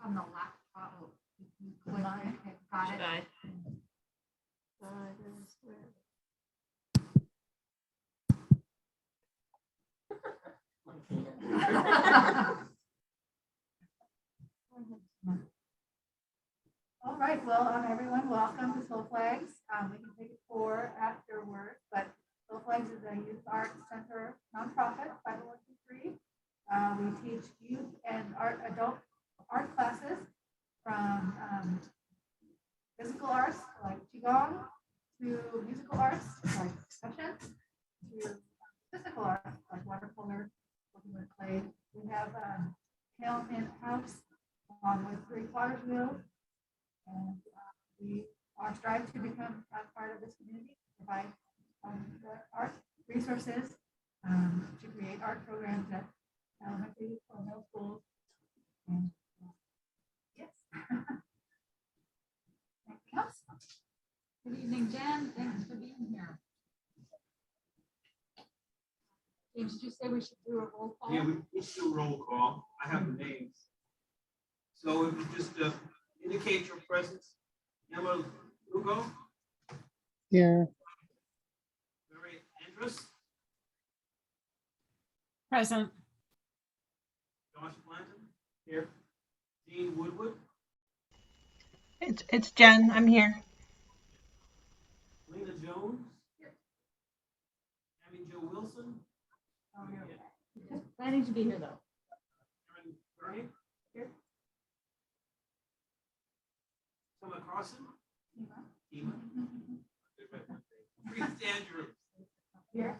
on the laptop. Oh, you click it. Okay, got it. All right, well, everyone, welcome to Soul Flags. We can take a tour afterwards, but Soul Flags is a youth arts center nonprofit, 501c3. We teach youth and adult art classes from physical arts like Qigong to musical arts like percussion to physical arts like watercolor, working with clay. We have Helm in house along with 3 Quarters Wheels. And we are striving to become a part of this community, provide the art resources to create art programs at elementary or middle schools. And, yes. Anything else? Good evening, Jen. Thanks for being here. James, did you say we should do a roll call? Yeah, we should do a roll call. I have the names. So if you just indicate your presence. Emma Lugo. Here. Mary Andrus. Present. Josh Blanton. Here. Dean Woodward. It's Jen. I'm here. Lena Jones. Here. Abby Jo Wilson. Oh, yeah. Planning to be here though. Aaron Bernie. Here. Thomas Carson. Ema. Reese Andrews. Here.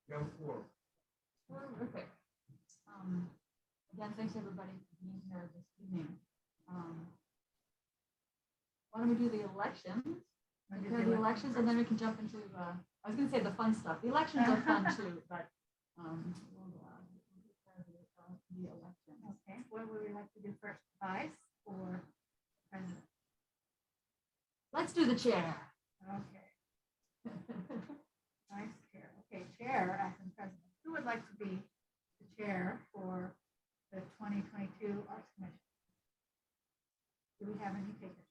Go for. Terrific. Again, thanks everybody for being here this evening. Why don't we do the elections? The elections, and then we can jump into, I was going to say the fun stuff. The elections are fun too, but the elections. Okay, what would we like to do first? Vice or president? Let's do the chair. Okay. Vice chair. Okay, chair, acting president. Who would like to be the chair for the 2022 Arts Commission? Do we have any takers?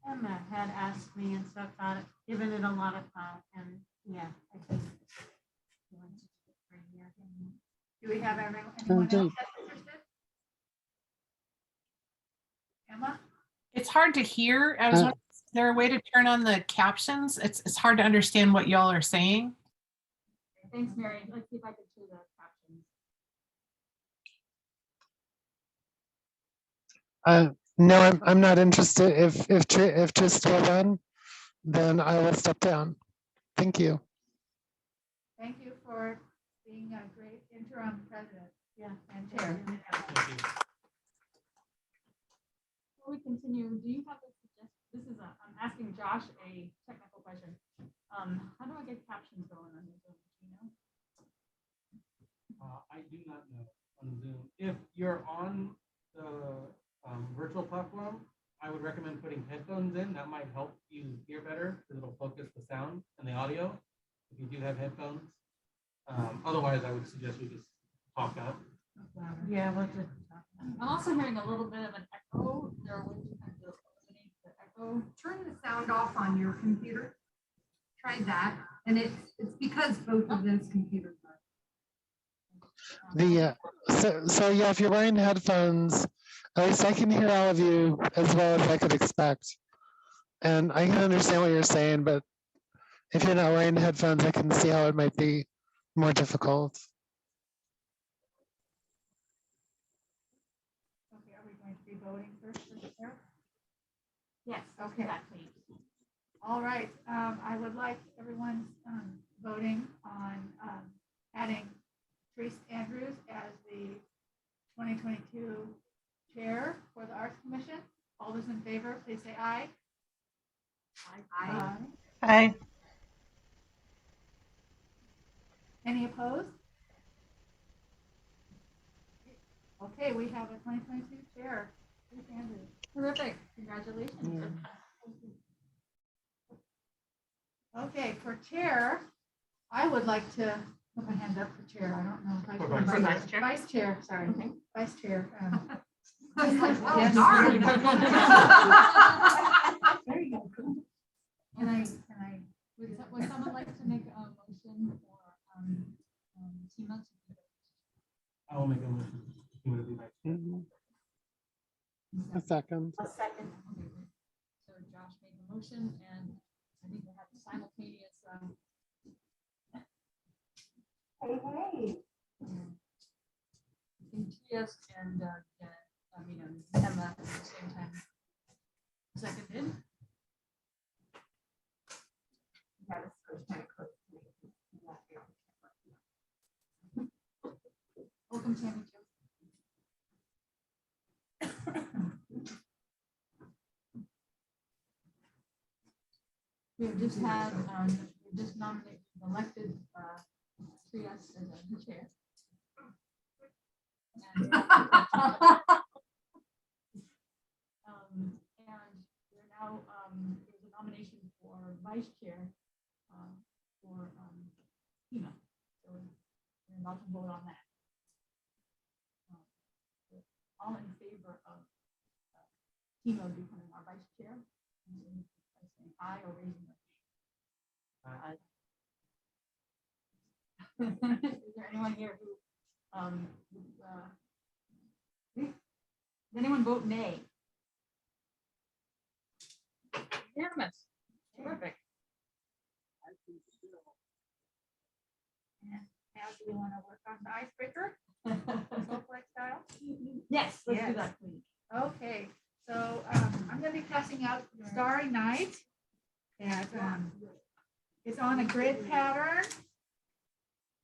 Emma had asked me, and so I thought, given it a lot of thought, and yeah, I think. Do we have anyone else that's interested? Emma? It's hard to hear. Is there a way to turn on the captions? It's hard to understand what y'all are saying. Thanks, Mary. Let's see if I can do the captions. No, I'm not interested. If just will run, then I will step down. Thank you. Thank you for being a great interim president. Yeah, and chair. Before we continue, do you have a suggestion? This is I'm asking Josh a technical question. How do I get captions going on the Zoom? Do you know? I do not know on Zoom. If you're on the virtual platform, I would recommend putting headphones in. That might help you hear better because it'll focus the sound and the audio if you do have headphones. Otherwise, I would suggest we just talk out. Yeah, we'll just. I'm also hearing a little bit of an echo. There are ways to kind of eliminate the echo. Turn the sound off on your computer. Try that, and it's because both of those computers are. So yeah, if you're wearing headphones, at least I can hear all of you as well as I could expect, and I can understand what you're saying. But if you're not wearing headphones, I can see how it might be more difficult. Okay, are we going to be voting first for the chair? Yes, Okay. that please. All right, I would like everyone voting on adding Teresa Andrews as the 2022 chair for the Arts Commission. All those in favor, please say aye. Aye. Hi. Any opposed? Okay, we have a 2022 chair. Teresa Andrews. Terrific, congratulations. Okay, for chair, I would like to Put my hand up for chair, I don't know. if I For can- vice chair? Vice chair, sorry, Okay. vice chair. I was like, well, Yes. darn. There you go. Can I, Would someone like to make a motion for, Tima to be I will make a motion. You want to be vice chair? A second. a second? Okay, great. So Josh made the motion and I think we'll have simultaneous, hey, I think Trias and, Emma at the same time. Seconded. Welcome, Tammy Jo. We have just had, we just nominated, elected, Trias as the chair. And and we're now, there's a nomination for vice chair, for, Tima. So we're about to vote on that. All in favor of Tima becoming our vice chair? By saying aye or raising your hand. Is there anyone here who, does anyone vote nay? Unanimous. Terrific. now do we want to work on the icebreaker? Snowflake style? Yes, let's do Yes. that, please. Okay, so I'm gonna be passing out Starry Night. And it's on a grid pattern.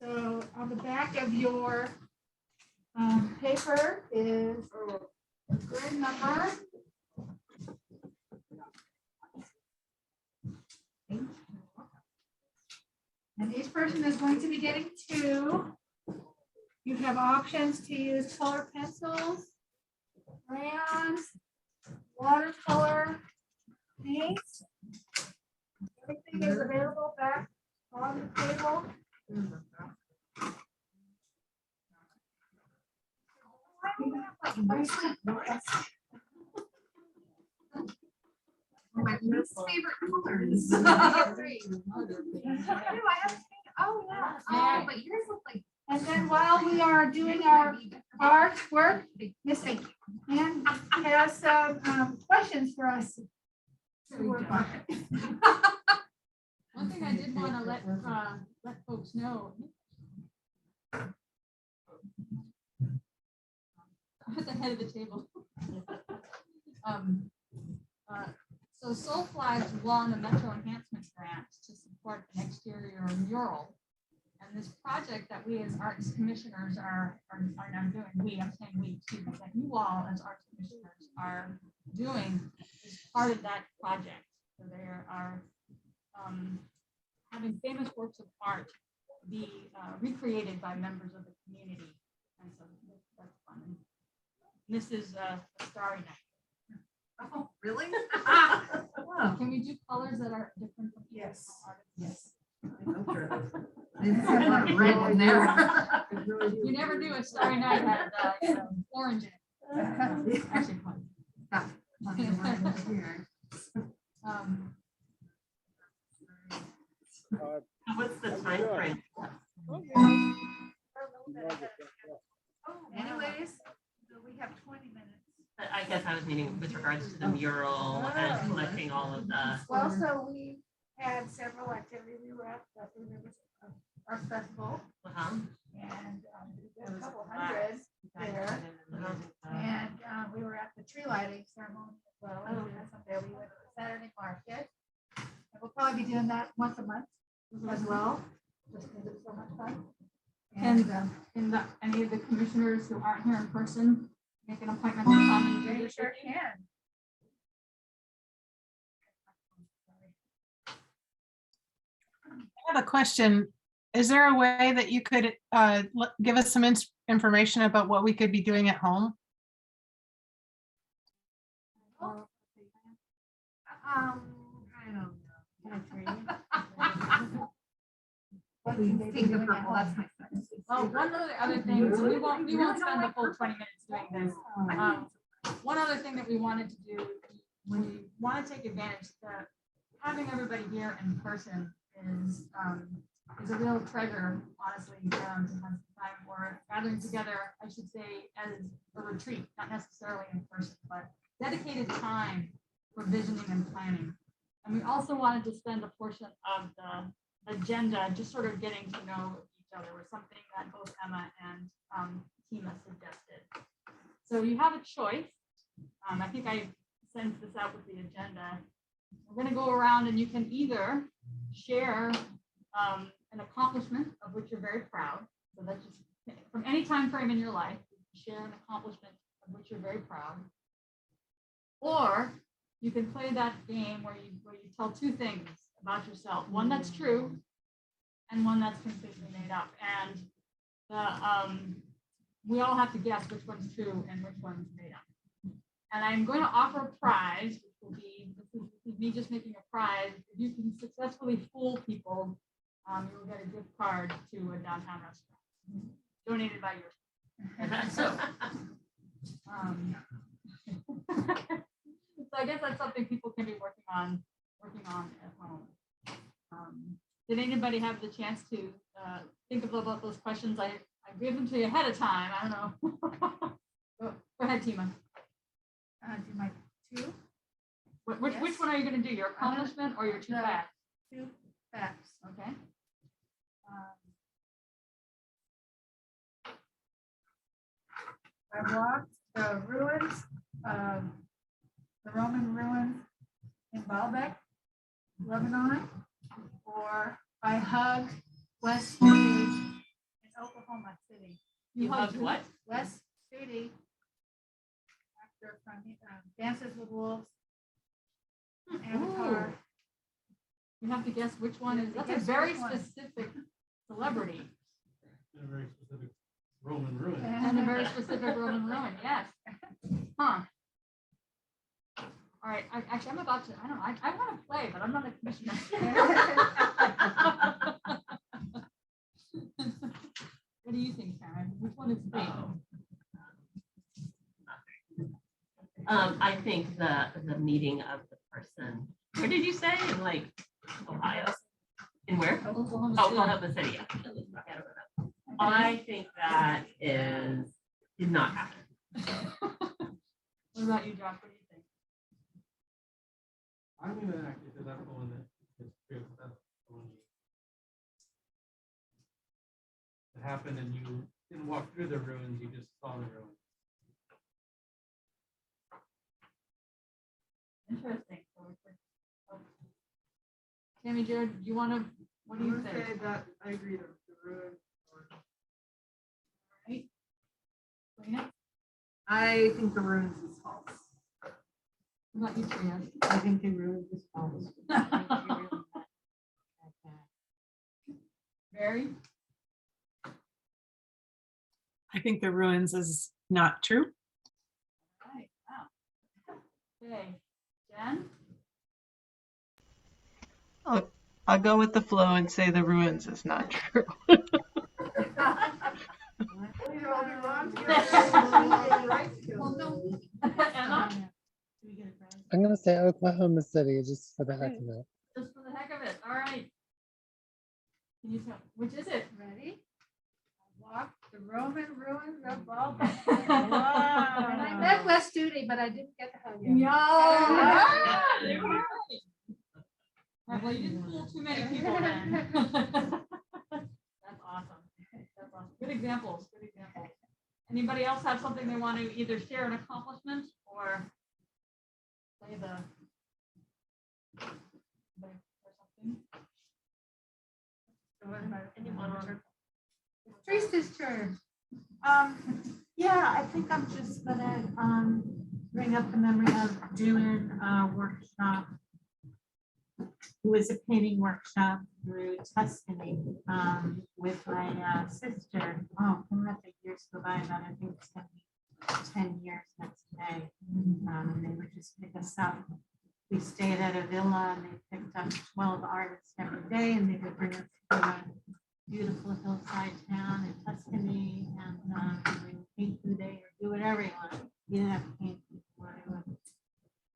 So on the back of your paper is a grid number. And each person is going to be getting 2. You have options to use color pencils, crayons, watercolor, paints. Everything is available back on the table. My most favorite colors. Oh, Oh, but yours look like. and then while we are doing our artwork, Miss Ann has some questions for us. to work on. One thing I did want to let folks know. I'm at the head of the table. So Soul Flags won a Metro Enhancement Grant to support an exterior mural. And this project that we as arts commissioners are now doing, I'm saying we, excuse me, that you all as arts commissioners are doing is part of that project. So they are having famous works of art be recreated by members of the community. And so that's fun. And this is a Starry Night. Oh, really? Can we do colors that are different from? Yes. Yes. They just have a lot of red in there. You never knew a Starry Night had orange in it. Actually, fun. What's the time frame? Anyways, so we have 20 minutes. I guess I was meaning with regards to the mural and collecting all of the. Well, so we had several activities. We were at the Art Festival and we had a couple hundred there. And we were at the tree lighting ceremony as well. And we had some there. We went to the Saturday market. And we'll probably be doing that once a month as well, just because it's so much fun. And any of the commissioners who aren't here in person, make an appointment to come and do They this. sure can. I have a question. Is there a way that you could give us some information about what we could be doing at home? I don't know. Please take the purple, that's my second. Oh, one other thing, so we won't spend the full 20 minutes doing this. One other thing that we wanted to do, when we want to take advantage, that having everybody here in person is a real treasure, honestly, to have some time for gathering together, I should say, as a retreat, not necessarily in person, but dedicated time for visioning and planning. And we also wanted to spend a portion of the agenda just sort of getting to know each other, was something that both Emma and Tima suggested. So you have a choice. I think I sent this out with the agenda. We're going to go around and you can either share an accomplishment of which you're very proud. So that's just from any time frame in your life, share an accomplishment of which you're very proud. Or you can play that game where you tell two things about yourself, one that's true and one that's completely made up. And we all have to guess which one's true and which one's made up. And I'm going to offer a prize, which will be, this is me just making a prize. If you can successfully fool people, you will get a gift card to a downtown restaurant donated by yours. So, so I guess that's something people can be working on at home. Did anybody have the chance to think about those questions? I gave them to you ahead of time. I don't know. Go ahead, Tima. Do my two? Which one are you going to do? Your accomplishment or your two facts? Two facts. Okay. I walked the ruins, the Roman ruins in Baalbek, Lebanon, or I hugged West City in Oklahoma City. You hugged what? West City. Actor from Dances with Wolves. Avatar. You have to guess which one is. That's a very specific celebrity. A very specific Roman ruin. And a very specific Roman ruin, yes. Huh. All right, I'm about to, I don't know, I want to play, but I'm not a commissioner. What do you think, Karen? Which one is fake? I think the meeting of the person. Where did you say? In like Ohio? In where? Oklahoma Oh, City. Oklahoma City. Yeah. I think that did not happen. What about you, Josh? What do you think? I'm gonna actually say that's the one that is true. That's the one that happened, and you didn't walk through the ruins, you just saw the ruins. Interesting. Tammy, Jared, do you want to, what do you think? That I agree that the ruin. Right? Lena? I think the ruins is false. What about you, Trina? I think the ruins is false. Mary? I think the ruins is not true. Right, wow. Okay, Jen? I'll go with the flow and say the ruins is not true. Emma? I'm gonna say Oklahoma City just for the heck of it. Just for the heck of it, all right. Can you tell, which is it? Ready? I walked the Roman ruins of Baalbek. And I met West Studi, but I didn't get to hug him. Yeah. There we go. All right, well, you didn't fool too many people then. That's awesome. That's awesome. Good examples, good examples. Anybody else have something they want to either share an accomplishment or play the or something? Teresa's turn. Yeah, I think I'm just gonna bring up the memory of doing a workshop. It was a painting workshop through Tuscany with my sister. Oh, I'm not the years go by, but I think it's gonna be 10 years next May. And they would just pick us up. We stayed at a villa and they picked up 12 artists every day and they would bring us to beautiful hillside town in Tuscany, and we paint for the day or do whatever you want. You didn't have to paint before.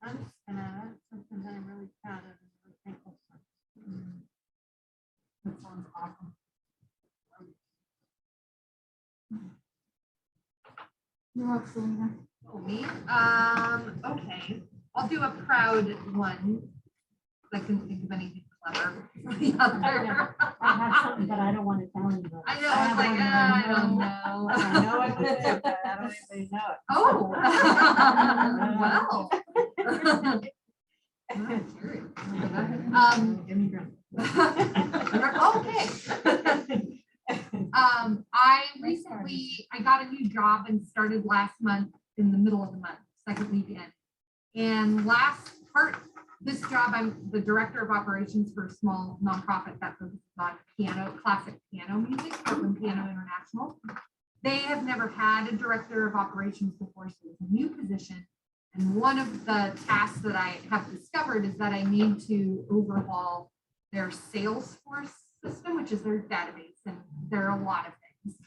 I'm just gonna, something that I'm really proud of and really thankful for. That sounds awesome. You're up, Selena. Oh, me? Okay, I'll do a proud one. I couldn't think of anything clever. for the other. I have something, but I don't want to tell anybody. I know, I was like, I don't know. I know I would say, but I don't even know it. Oh. Wow. Okay. I got a new job and started last month in the middle of the month, second weekend. And this job, I'm the director of operations for a small nonprofit that focuses on classic piano music, Portland Piano International. They have never had a director of operations before, so it's a new position. And one of the tasks that I have discovered is that I need to overhaul their Salesforce system, which is their database, and there are a lot of things.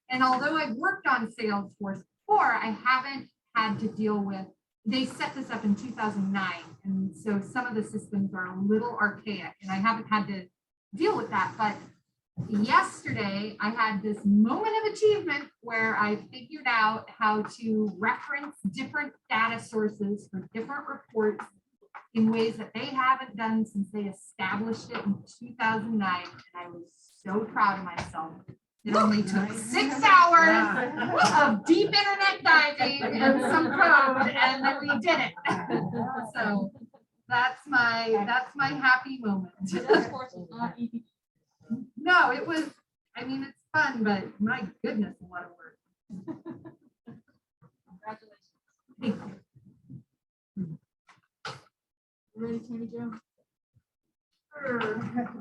And although I've worked on Salesforce before, I haven't had to deal with, they set this up in 2009, and so some of the systems are a little archaic, and I haven't had to deal with that. But yesterday, I had this moment of achievement where I figured out how to reference different data sources for different reports in ways that they haven't done since they established it in 2009. And I was so proud of myself. It only took 6 hours of deep internet diving and some code, and then we did it. So that's my happy moment. Salesforce is not easy. No, it was, I mean, it's fun, but my goodness, a lot of work. Congratulations. Thank you. Ready, Tammy Jo? Sure.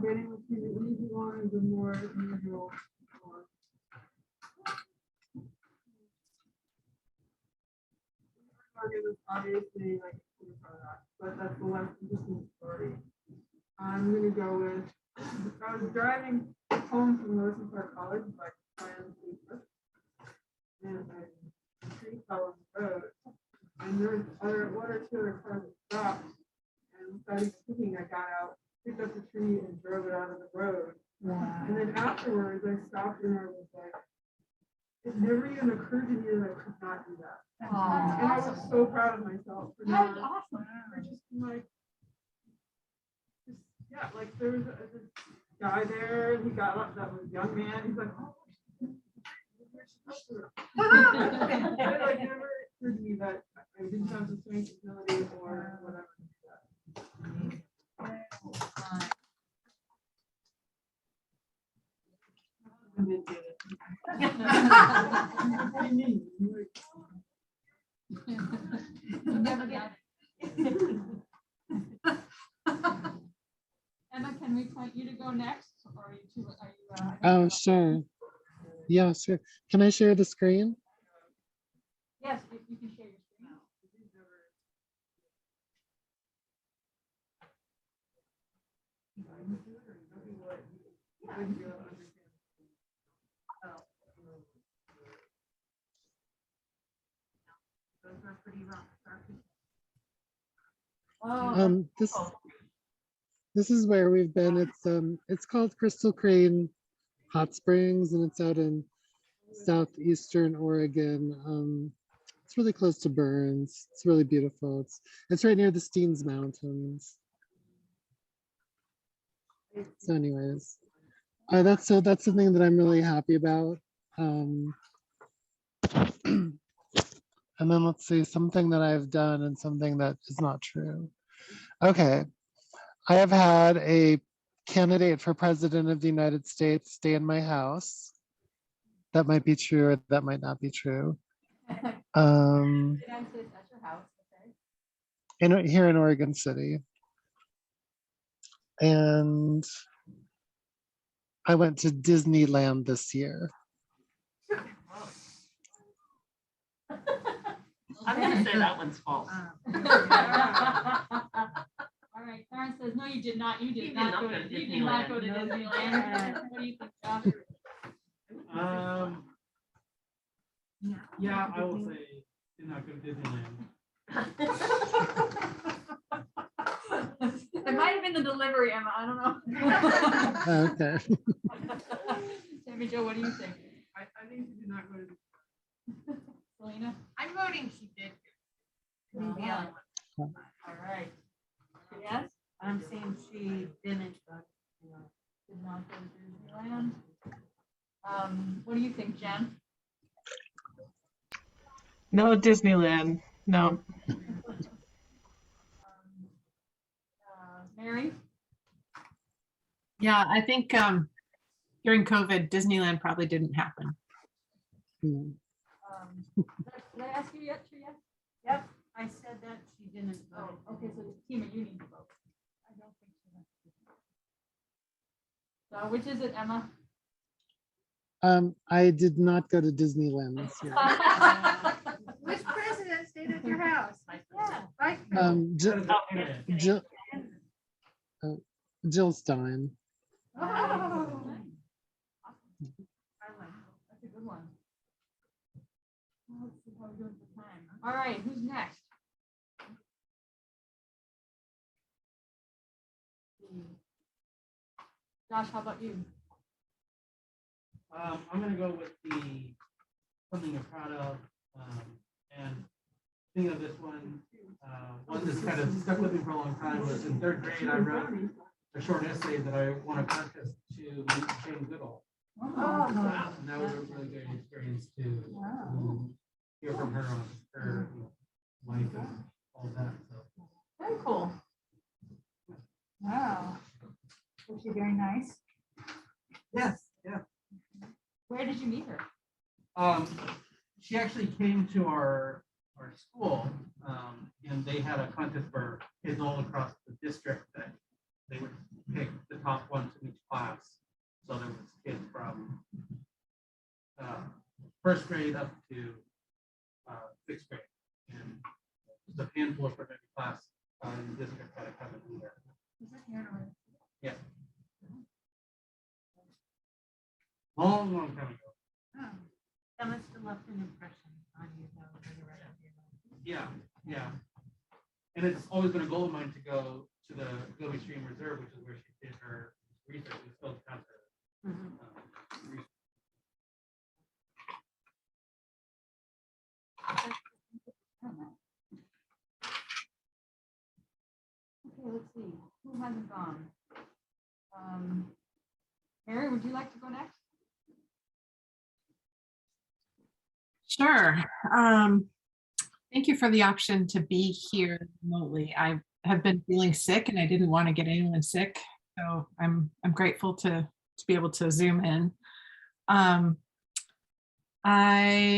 Ready with you, the easy one and the more unusual one. Target is obviously like a product, but that's the less interesting story. I'm gonna go with, I was driving home from Lewis Park College, like friends, and a tree fell on the road, and there was one or two other cars that stopped. And instead of speaking, I got out, picked up the tree and drove it out of the road. Wow. And then afterwards, I stopped and I was like, it never even occurred to me that I could not do that. And I was so proud of myself for not, for just like, yeah, like there was this guy there, and he got up, that was a young man, he's like, oh, it like never occurred to me that I didn't have the strength, ability, or whatever. Never got it. Emma, can we point you to go next, or are you two? Oh, sure. Yeah, sure. Can I share the screen? Yes, you can share your screen. Those are pretty rough. This is where we've been. It's called Crystal Crane Hot Springs, and it's out in southeastern Oregon. It's really close to Burns. It's really beautiful. It's right near the Steens Mountains. So anyways, that's something that I'm really happy about. And then let's see, something that I've done and something that is not true. Okay, I have had a candidate for president of the United States stay in my house. That might be true, or that might not be true. Here in Oregon City. And I went to Disneyland this year. I'm gonna say that one's false. All right, Karen says, no, you did not. You You did did not not go go to. to You did not go to Disneyland. Disneyland. What do you think, Josh? Yeah, I will say, did not go to Disneyland. It might have been the delivery, Emma. I don't know. Okay. Sammy Joe, what do you think? I think she did not go to. Selena? I'm voting she did. Maybe All right. Yes? I'm saying she didn't, but, you know. Did not go to Disneyland. What do you think, Jen? No Disneyland. No. Mary? Yeah, I think during COVID, Disneyland probably didn't happen. Hmm. Did I ask you yet, Tria? Yep, I said that she didn't Oh, vote. okay, so Tima, you need to vote. I don't think so. So which is it, Emma? I did not go to Disneyland this year. Which president stayed at your house? Yeah. Vice Jill, That is not internet. Jill, Jill Stein. Oh. That's a good one. Let's see how we're doing for time. All right, who's next? Josh, how about you? I'm gonna go with the something you're proud of, and thinking of this one, one that's kind of stuck with me for a long time was in third grade. I wrote a short essay that I won a contest to meet Jane Goodall, Oh. and that was a really good experience to hear from her on her life and all of that. So Very cool. Wow. Was she very nice? yes, yeah. Where did you meet her? She actually came to our school, and they had a contest for kids all across the district that they would pick the top ones in each class. So there was kids from first grade up to sixth grade, and just a handful from every class in the district that I haven't been there. Yeah. Long time ago. That must have left an impression on you though, for the rest of your life. Yeah, yeah. And it's always been a goal of mine to go to the Gobi Stream Reserve, which is where she did her research. We still have her research. Okay, let's see. Who hasn't gone? Mary, would you like to go next? Sure. Thank you for the option to be here remotely. I have been feeling sick and I didn't want to get anyone sick. So I'm grateful to be able to Zoom in. I'm proud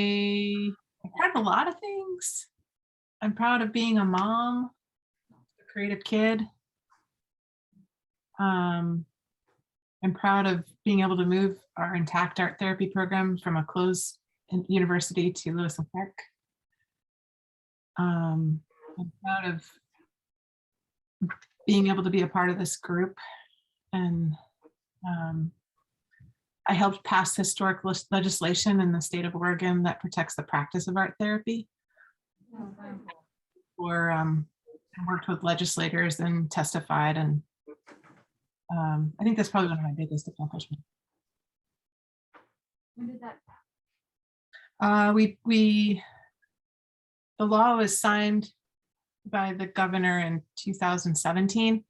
of a lot of things. I'm proud of being a mom, a creative kid. I'm proud of being able to move our intact art therapy program from a closed university to Lewis and Clark. I'm proud of being able to be a part of this group, and I helped pass historic legislation in the state of Oregon that protects the practice of art therapy. Or worked with legislators and testified, and I think that's probably one of my biggest accomplishments. When did that? The law was signed by the governor in 2017,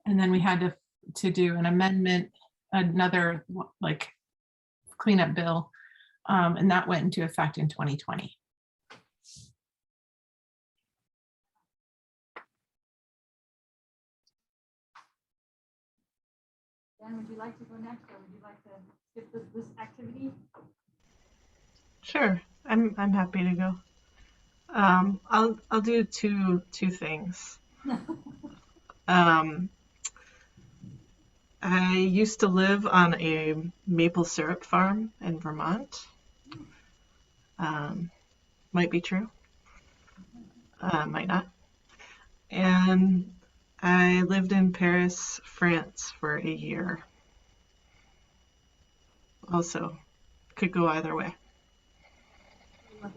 and then we had to do an amendment, another like cleanup bill, and that went into effect in 2020. Dan, would you like to go next, or would you like to skip this activity? Sure, I'm happy to go. I'll do two things. I used to live on a maple syrup farm in Vermont. Might be true, might not. And I lived in Paris, France for a year. Also, could go either way. What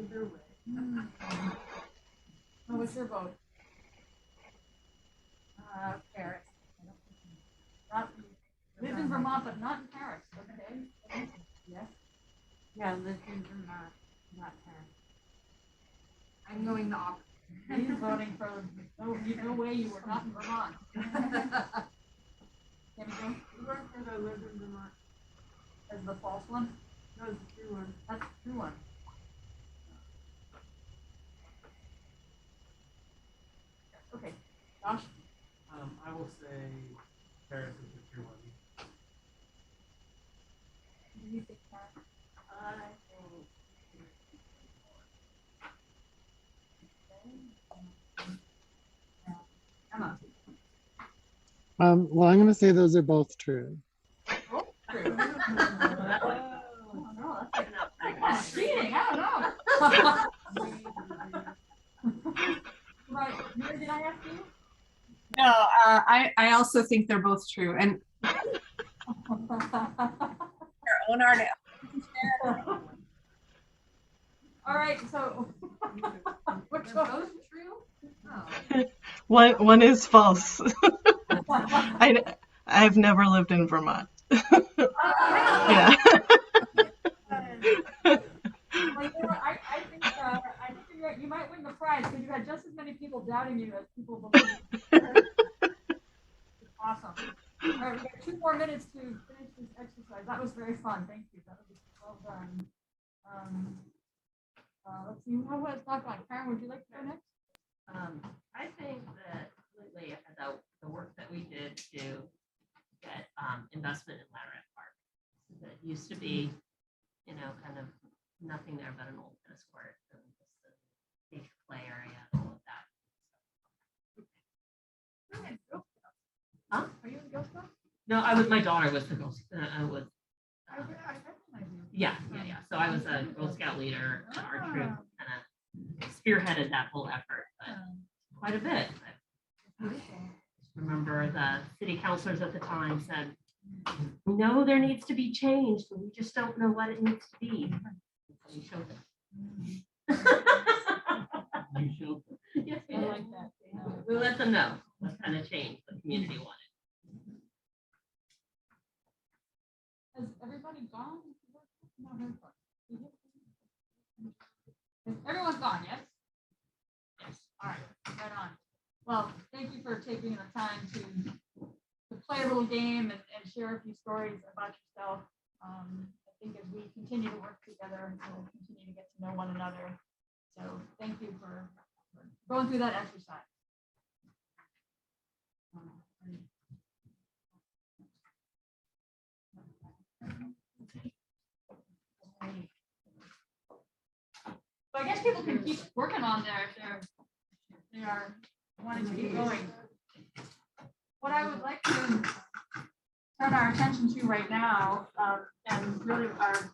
was your vote? Paris. Live in Vermont, but not in Paris, okay? Yes. Yeah, lived in Vermont, not Paris. I'm going the opposite. He's voting for, no way you were not in Vermont. Can we go You work for the live in Vermont. as the false one? No, it's the true one. That's the true one. Okay, Josh? I will say Paris is the true one. Do you think Paris? I think Emma? Well, I'm going to say those are both true. Oh, true. oh, no, that's taken out pretty Oh, good. cheating, I don't know. Right, Mary, did I ask you? No, I also think they're both true. And our own art. All right, so. Which They're one? both true? Oh. One is false. I've never lived in Vermont. Yeah. Well, you know what, I think you might win the prize because you had just as many people doubting you as people believing you. Awesome. All right, we got 2 more minutes to finish this exercise. That was very fun. Thank you. That was well done. Let's see. What was talk about? Karen, would you like to go next? I think that lately the work that we did to get investment in Lateran Park. That used to be, kind of nothing there but an old tennis court and just the nature play area and all of that. Huh? Are you in Girl Scouts? No, my daughter was the Girl Scout. I recognize you. Yeah. So I was a Girl Scout leader in our troop, kind of spearheaded that whole effort, but quite a bit. I remember the city councilors at the time said, "We know there needs to be change, but we just don't know what it needs to be." So you showed them. You showed them. Yes, we I did. like that. We let them know what kind of change the community wanted. Has everybody gone? No, everyone's gone, yes? Yes. All right, right on. Well, thank you for taking the time to play a little game and share a few stories about yourself. I think as we continue to work together, we'll continue to get to know one another. So thank you for going through that exercise. So I guess people can keep working on there if they are wanting to keep going. What I would like to turn our attention to right now, and really our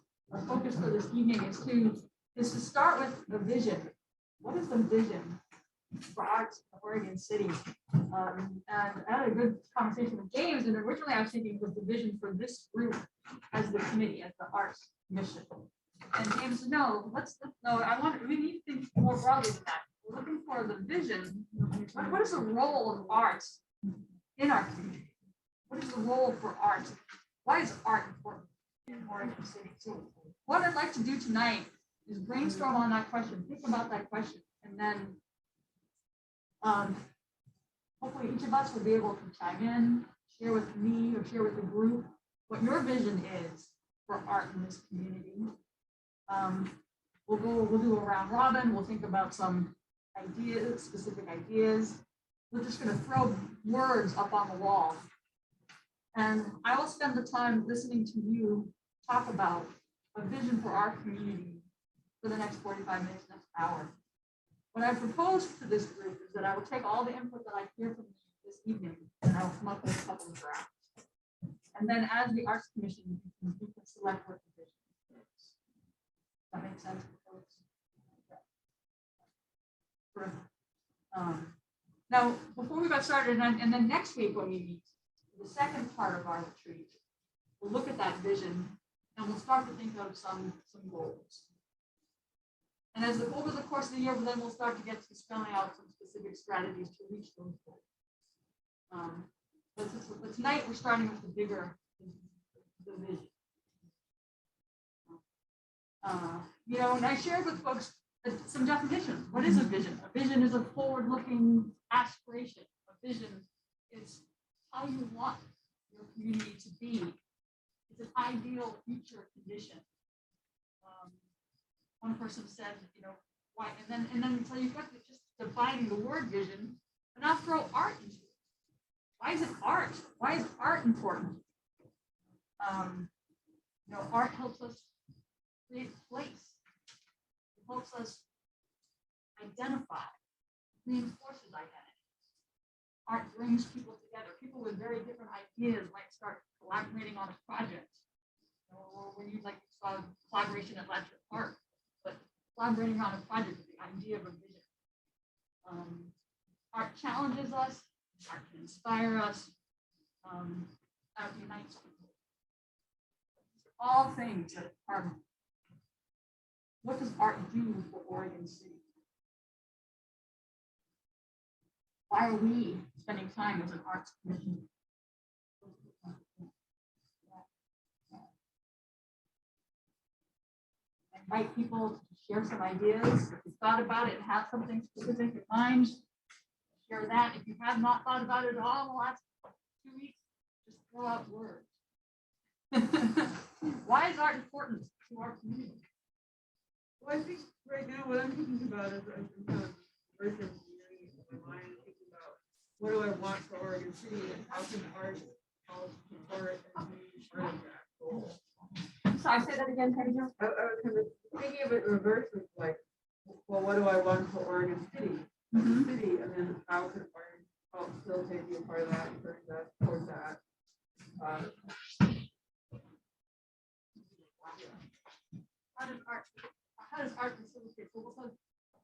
focus for this evening is to start with the vision. What is the vision for arts in Oregon City? And I had a good conversation with James, and originally I was thinking it was the vision for this group as the committee, as the arts commission. And James said, no, we need to think more broadly than that. We're looking for the vision. What is the role of arts in our community? What is the role for art? Why is art important in Oregon City? So what I'd like to do tonight is brainstorm on that question, think about that question, and then hopefully each of us will be able to chime in, share with me or share with the group what your vision is for art in this community. We'll do a round robin. We'll think about some ideas, specific ideas. We're just going to throw words up on the wall. And I will spend the time listening to you talk about a vision for our community for the next 45 minutes, next hour. What I propose to this group is that I will take all the input that I hear from you this evening and I will come up with a couple of drafts. And then as the Arts Commission, you can select what the vision is. That makes sense, folks? Now, before we got started, and then next week when we meet, the second part of our retreat, we'll look at that vision and we'll start to think of some goals. And as over the course of the year, then we'll start to get to spelling out some specific strategies to reach those goals. But tonight we're starting with the bigger vision. You know, and I shared with folks some definitions. What is a vision? A vision is a forward-looking aspiration. A vision is how you want your community to be. It's an ideal future condition. One person said, you know, why, and then so you've got to just defining the word vision, and now throw art into it. Why is it art? Why is art important? You know, art helps us create place. It helps us identify, reinforces identity. Art brings people together. People with very different ideas might start collaborating on a project. Or when you saw collaboration at Ledger Park, but collaborating on a project with the idea of a vision. Art challenges us, art can inspire us, art unites people. All things that are. What does art do for Oregon City? Why are we spending time as an arts commission? Invite people to share some ideas. If you've thought about it and have something specific in mind, share that. If you have not thought about it at all in the last 2 weeks, just throw out words. Why is art important to our community? Well, I think right now what I'm thinking about is I'm kind of working in my mind, thinking about what do I want for Oregon City and how can art help support and be part of that goal. Sorry, say that again, Teresa. I was kind of thinking of it in reverse of like, well, what do I want for Oregon City? City, and then how can art help facilitate be a part of that, encourage that, support that. How does art facilitate?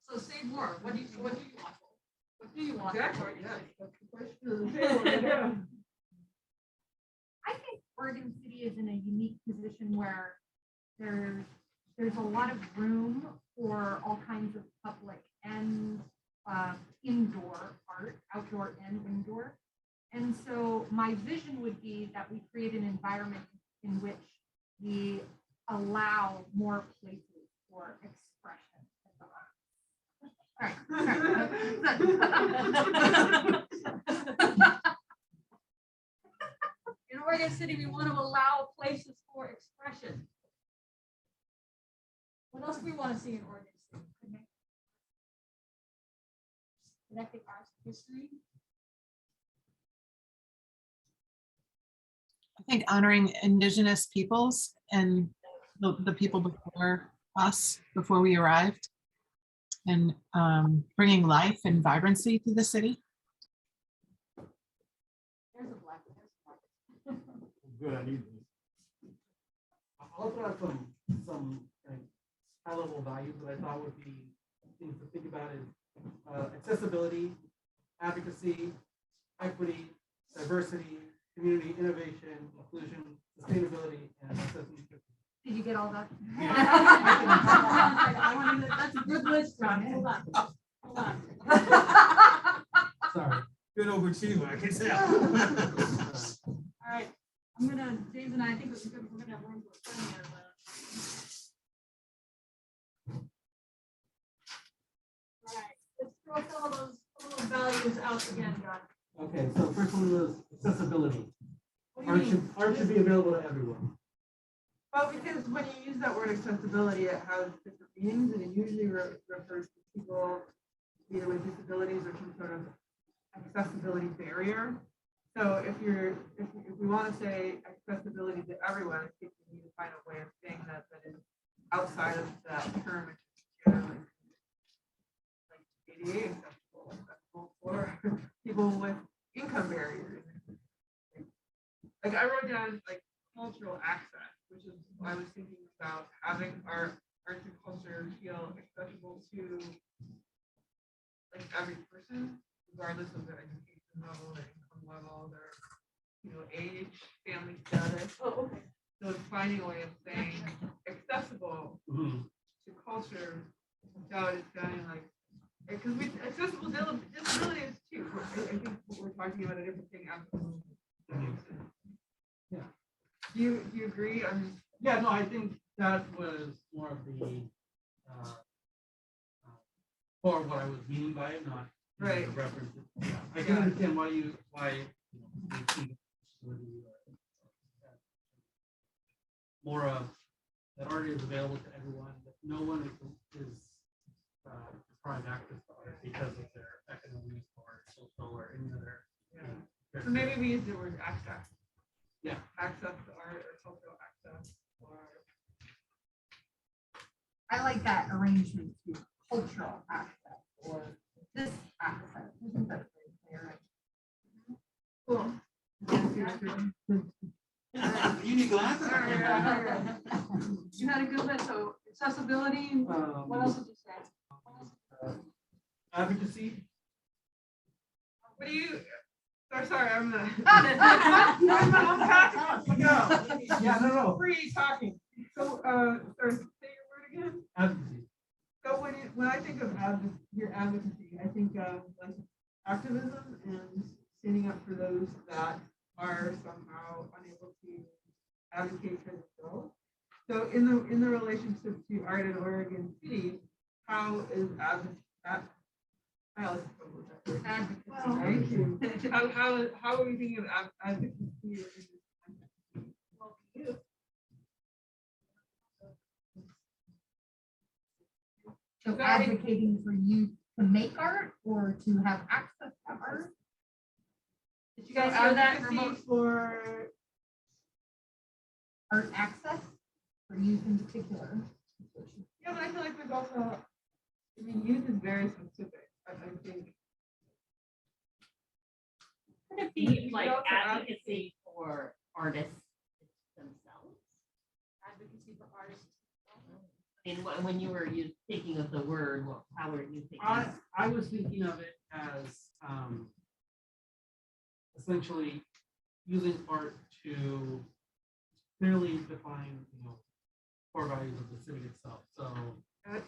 So say more. What do you want? What do you want? Exactly. Yeah, that's the question of the table. I think Oregon City is in a unique position where there's a lot of room for all kinds of public and indoor art, outdoor and indoor. And so my vision would be that we create an environment in which we allow more places for expression. In Oregon City, we want to allow places for expression. What else do we want to see in Oregon City? Connecting arts and history. I think honoring Indigenous peoples and the people before us, before we arrived, and bringing life and vibrancy to the city. There's a black. Good, I need this. I'll throw out some high level values that I thought would be things to think about is accessibility, advocacy, equity, diversity, community innovation, inclusion, sustainability, and accessibility. Did you get all that? That's a good list, John. Hold on. Sorry. Good overachiever, I can tell. All right. James and I think we're gonna have room for plenty of. All right. Let's throw some of those values out again, John. Okay, so first one was accessibility. What do you mean? Art should be available to everyone. Well, because when you use that word accessibility, it has different meanings, and it usually refers to people either with disabilities or some sort of accessibility barrier. So if we want to say accessibility to everyone, I think we need to find a way of saying that is outside of that term, which is generally like ADA accessible for people with income barriers. Like I wrote down like cultural access, which is why I was thinking about having our arts and culture feel accessible to like every person, regardless of their education level, their income level, their, age, family status. Oh, okay. So it's finding a way of saying accessible to culture without it sounding like, because accessible disability is too. I think we're talking about a different thing. Absolutely. That makes sense. Yeah. Do you agree? Yeah, no, I think that was more of the for what I was meaning by it, not right. The reference. Yeah, I can understand why you see more of that art is available to everyone, but no one is deprived access to art because of their economic or social or any other. Yeah. So maybe we use the word access. Yeah. Access to art or cultural access. Or I like that arrangement too, cultural access or this access. I think that's very clear. cool. You need glasses. You had a good list, so accessibility, what else did you say? Advocacy. What do you? Sorry, I'm the. I'm talking. Go. Yeah, no. Free talking. So, sorry, say your word again. Advocacy. So when I think of your advocacy, I think of like activism and standing up for those that are somehow unable to advocate for themselves. So in the relationship to art in Oregon City, how is advocacy? Thank you. How are we thinking of advocacy in this context? Well, you. So advocating for you to make art or to have access to art? Did you guys hear that? Advocacy for Art access for youth in particular? yeah, but I feel like there's also, youth is very specific. I think. Could it be You like could also advocacy for artists themselves? Advocacy for artists. I mean, when you were thinking of the word, how were you thinking? I was thinking of it as essentially using art to clearly define, core values of the city itself.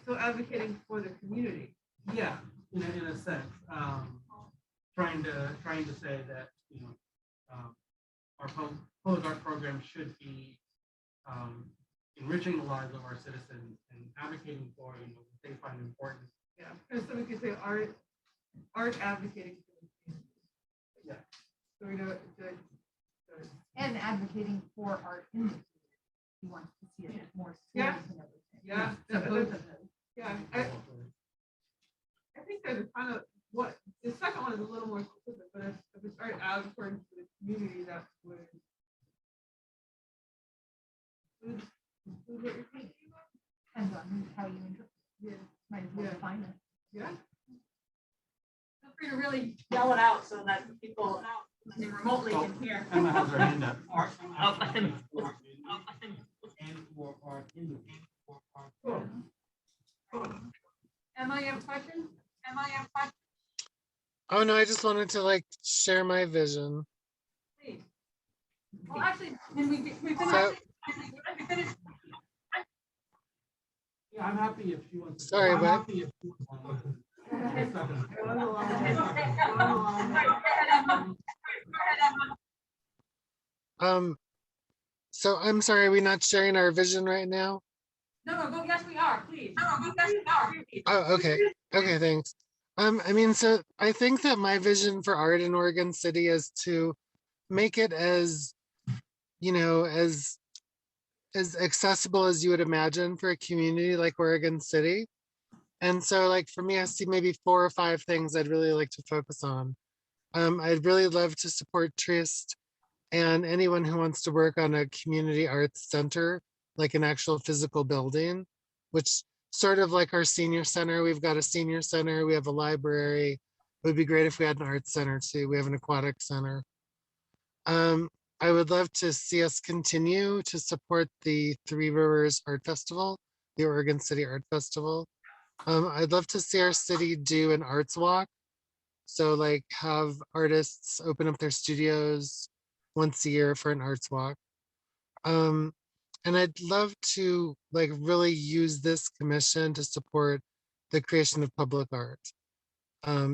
So advocating for the community. yeah, in a sense, trying to say that our public art program should be enriching the lives of our citizens and advocating for what they find important. Yeah, and so we could say art advocating for the community. Yeah. So we know And advocating for art in the community. He wants to see it more schools Yeah. and everything. yeah. So both of those. Yeah, I think there's a kind of what the second one is a little more specific, but if it's art advocating for the community, that would what you're thinking about. Depends on how you interpret it. Yeah. Might as well Yeah. define it. Yeah. Feel free to really yell it out so that people remotely can hear. Emma has her hand up. Cool. Emma, you have a question? Oh no, I just wanted to like share my vision. Please. Well, actually, can we finish? So- We finish? Yeah, I'm happy if she wants. Sorry, I'm but- happy if she wants to. So I'm sorry, are we not sharing our vision right now? No, go, yes, we are, please. No, yes, we are. Oh, okay. Okay, thanks. So I think that my vision for art in Oregon City is to make it as, as accessible as you would imagine for a community like Oregon City. And so like for me, I see maybe 4 or 5 things I'd really like to focus on. I'd really love to support Teresa and anyone who wants to work on a community arts center, like an actual physical building, which sort of like our senior center. We've got a senior center, we have a library. It would be great if we had an arts center too. We have an aquatic center. I would love to see us continue to support the Three Rivers Art Festival, the Oregon City Art Festival. I'd love to see our city do an arts walk So like have artists open up their studios once a year for an arts walk. And I'd love to like really use this commission to support the creation of public art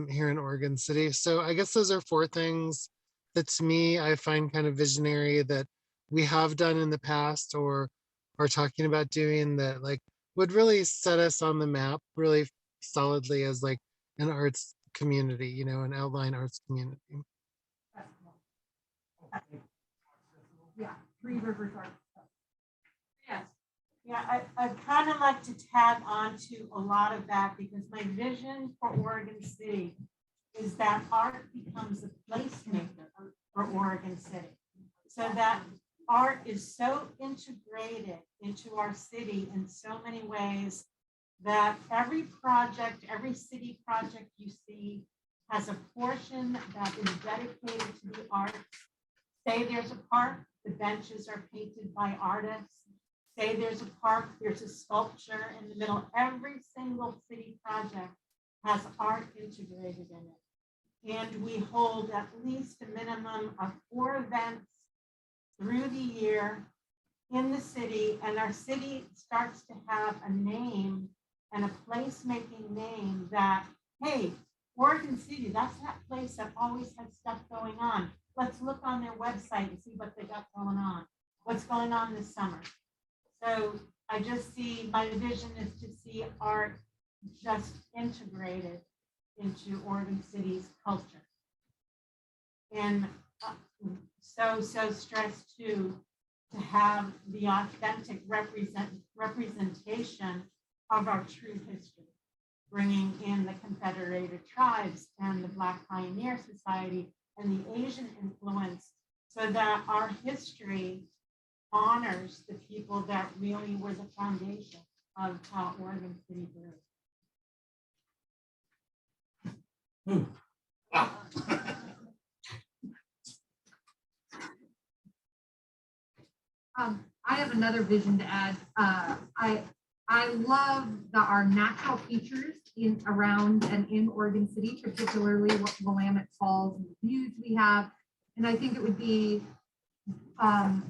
here in Oregon City. So I guess those are 4 things that to me I find kind of visionary that we have done in the past or are talking about doing that like would really set us on the map really solidly as like an arts community, you know, an outline arts community. Yeah, Three Rivers Art. Yes. Yeah, I'd kind of like to tag on to a lot of that because my vision for Oregon City is that art becomes a placemaker for Oregon City. So that art is so integrated into our city in so many ways that every project, every city project you see has a portion that is dedicated to the arts. Say there's a park, the benches are painted by artists. Say there's a park, there's a sculpture in the middle. Every single city project has art integrated in it. And we hold at least a minimum of 4 events through the year in the city, and our city starts to have a name and a place-making name that, hey, Oregon City, that's that place that always had stuff going on. Let's look on their website and see what they got going on. What's going on this summer? So I just see, my vision is to see art just integrated into Oregon City's culture. And so stressed too, to have the authentic representation of our true history, bringing in the Confederated Tribes and the Black Pioneer Society and the Asian influence so that our history honors the people that really were the foundation of how Oregon City grew. Wow. I have another vision to add. I love our natural features around and in Oregon City, particularly Willamette Falls and the views we have. And I think it would be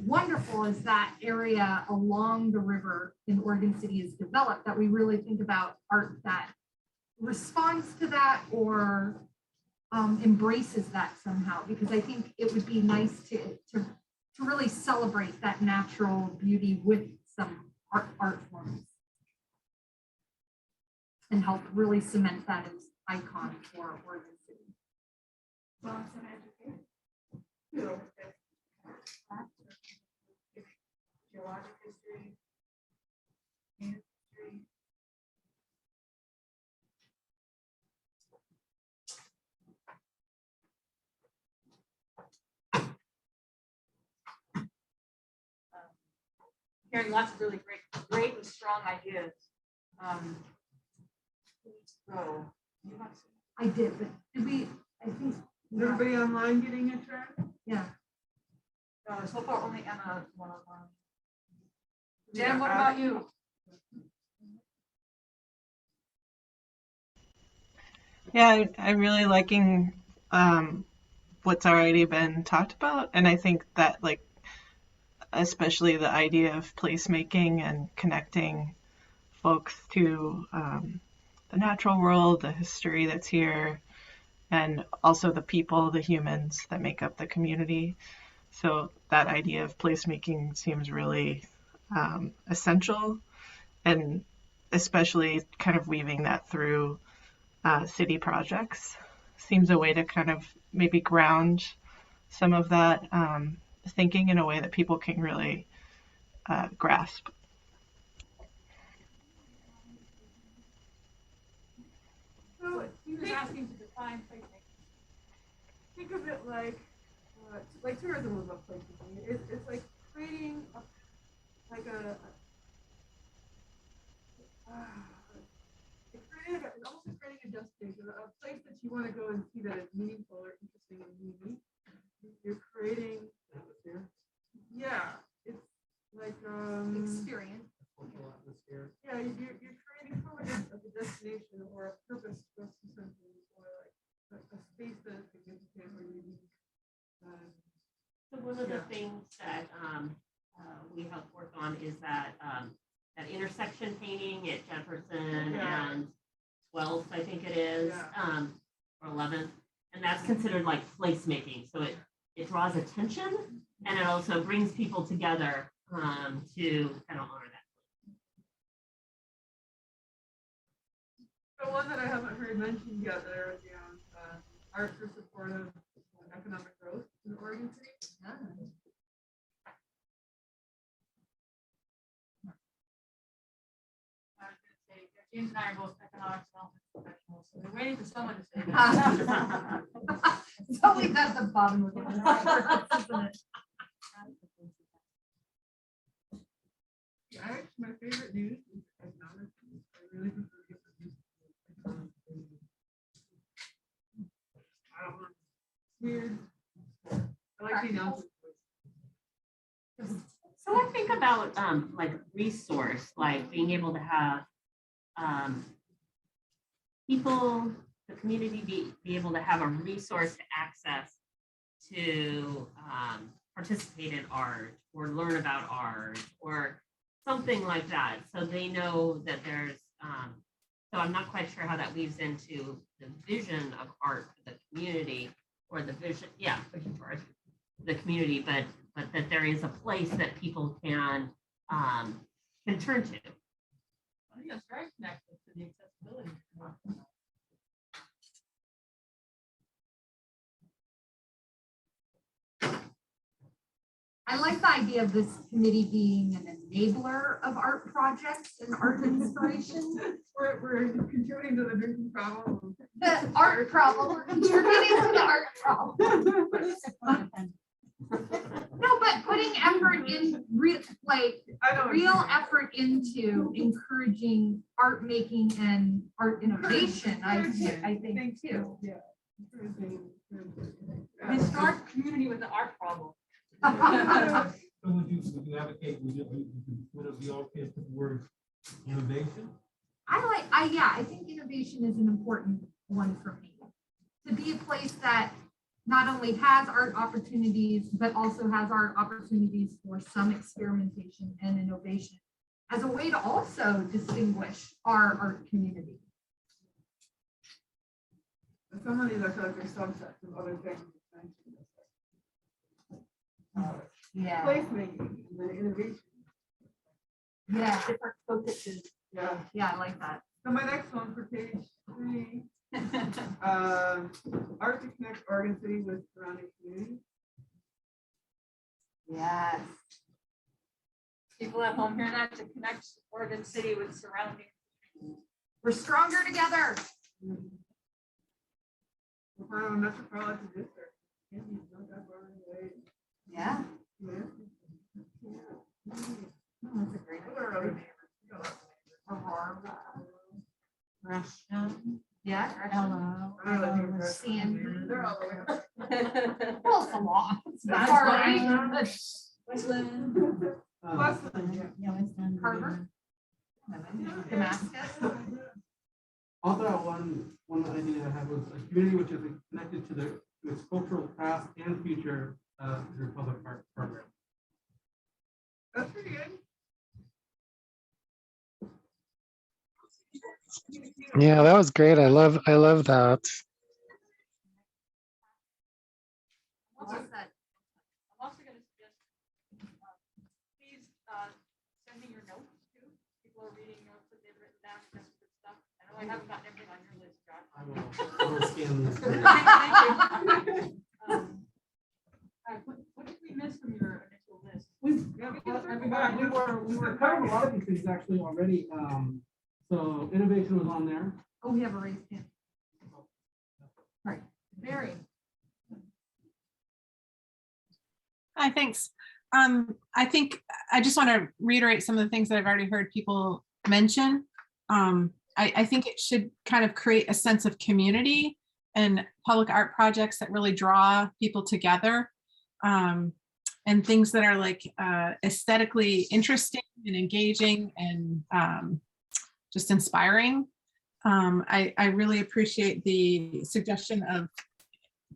wonderful as that area along the river in Oregon City is developed, that we really think about art that responds to that or embraces that somehow, because I think it would be nice to really celebrate that natural beauty with some art forms and help really cement that as icon for Oregon City. Well, it's an education. Geologic history, history. Hearing lots of really great and strong ideas. So, I did, but did we, I think. Is everybody online getting a track? Yeah. So far only Emma one online. Jen, what about you? Yeah, I'm really liking what's already been talked about, and I think that like especially the idea of placemaking and connecting folks to the natural world, the history that's here, and also the people, the humans that make up the community. So that idea of placemaking seems really essential, and especially kind of weaving that through city projects seems a way to kind of maybe ground some of that thinking in a way that people can really grasp. So he was asking to define placemaking. Think of it like tourism was about placemaking. It's like creating almost creating a destination, a place that you want to go and see that is meaningful or interesting and unique. You're creating atmosphere. Yeah, it's like Experience. Atmosphere. yeah, you're creating probably a destination or a purpose or something, or like a space the things that we help work on is that that intersection painting at Jefferson and 12th, I think it is, or 11th, and that's considered like placemaking. So it draws attention and it also brings people together to kind of honor that. The one that I haven't heard mentioned yet there is the art for supportive economic growth in Oregon City. I was gonna say, James and I are both economic development professionals, so we're waiting for someone to say that. It's always at the bottom of the line, isn't it? Yeah, my favorite news is economic news. I really prefer to get the news. I don't know. Weird. I like the announcements. So I think about like resource, like being able to have people, the community be able to have a resource to access to participate in art or learn about art or something like that. So they know that there's, so I'm not quite sure how that weaves into the vision of art for the community or the vision, vision for art, the community, but that there is a place that people can turn to. I think that's very connected to the accessibility. I like the idea of this committee being an enabler of art projects and art inspiration. We're contributing to the drinking problem. The art problem, we're contributing to the art problem. No, but putting effort in real effort into encouraging art making and art innovation, I think too. Yeah. Historic community with the art problem. So would you advocate, would it be okay to put the word innovation? I think innovation is an important one for me. To be a place that not only has art opportunities, but also has art opportunities for some experimentation and innovation as a way to also distinguish our art community. Some of these I feel like they're subsets of other things. Yeah. Placemaking and then innovation. Yeah. Different focuses. Yeah. Yeah, I like that. So my next one for page 3, art to connect Oregon City with surrounding communities. Yes. People at home hear that, to connect Oregon City with surrounding. We're stronger together. We're part of a metropolitan district. Candy's not that far away. Yeah. Yeah. That's a great What are other neighbors? We got Aurora. Russia. Yeah. Hello. Sandy. They're all the way up. Well, it's a lot. It's not That's far right. away. Westland. Westland. Yeah, Westland. Carver. Damascus. Also, one idea I had was a community which is connected to its cultural past and future through public art program. That's pretty good. Yeah, that was great. I love that. Also said, I'm also going to suggest, please send me your notes too. People are reading notes that they've written down, that's good stuff. I know I haven't gotten everything on your list, John. I will scan this. Thank you. What did we miss from your initial list? We were covering a lot of these things actually already. So innovation was on there. Oh, we have a raised hand. Right. Mary. Hi, thanks. I think I just want to reiterate some of the things that I've already heard people mention. I think it should kind of create a sense of community and public art projects that really draw people together, and things that are like aesthetically interesting and engaging and just inspiring. I really appreciate the suggestion of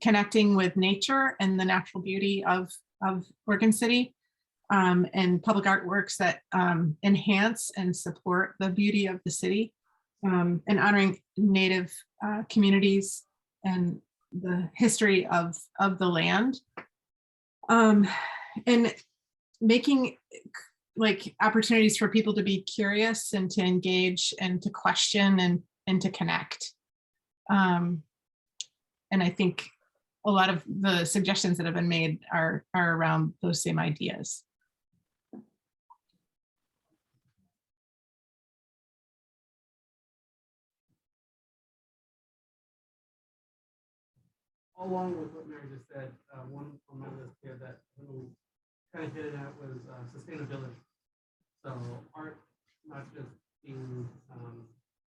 connecting with nature and the natural beauty of Oregon City, and public artworks that enhance and support the beauty of the city, and honoring Native communities and the history of the land, and making like opportunities for people to be curious and to engage and to question and to connect. And I think a lot of the suggestions that have been made are around those same ideas. Along with what Mary just said, one on my list here that kind of hit it at was sustainability. So art not just being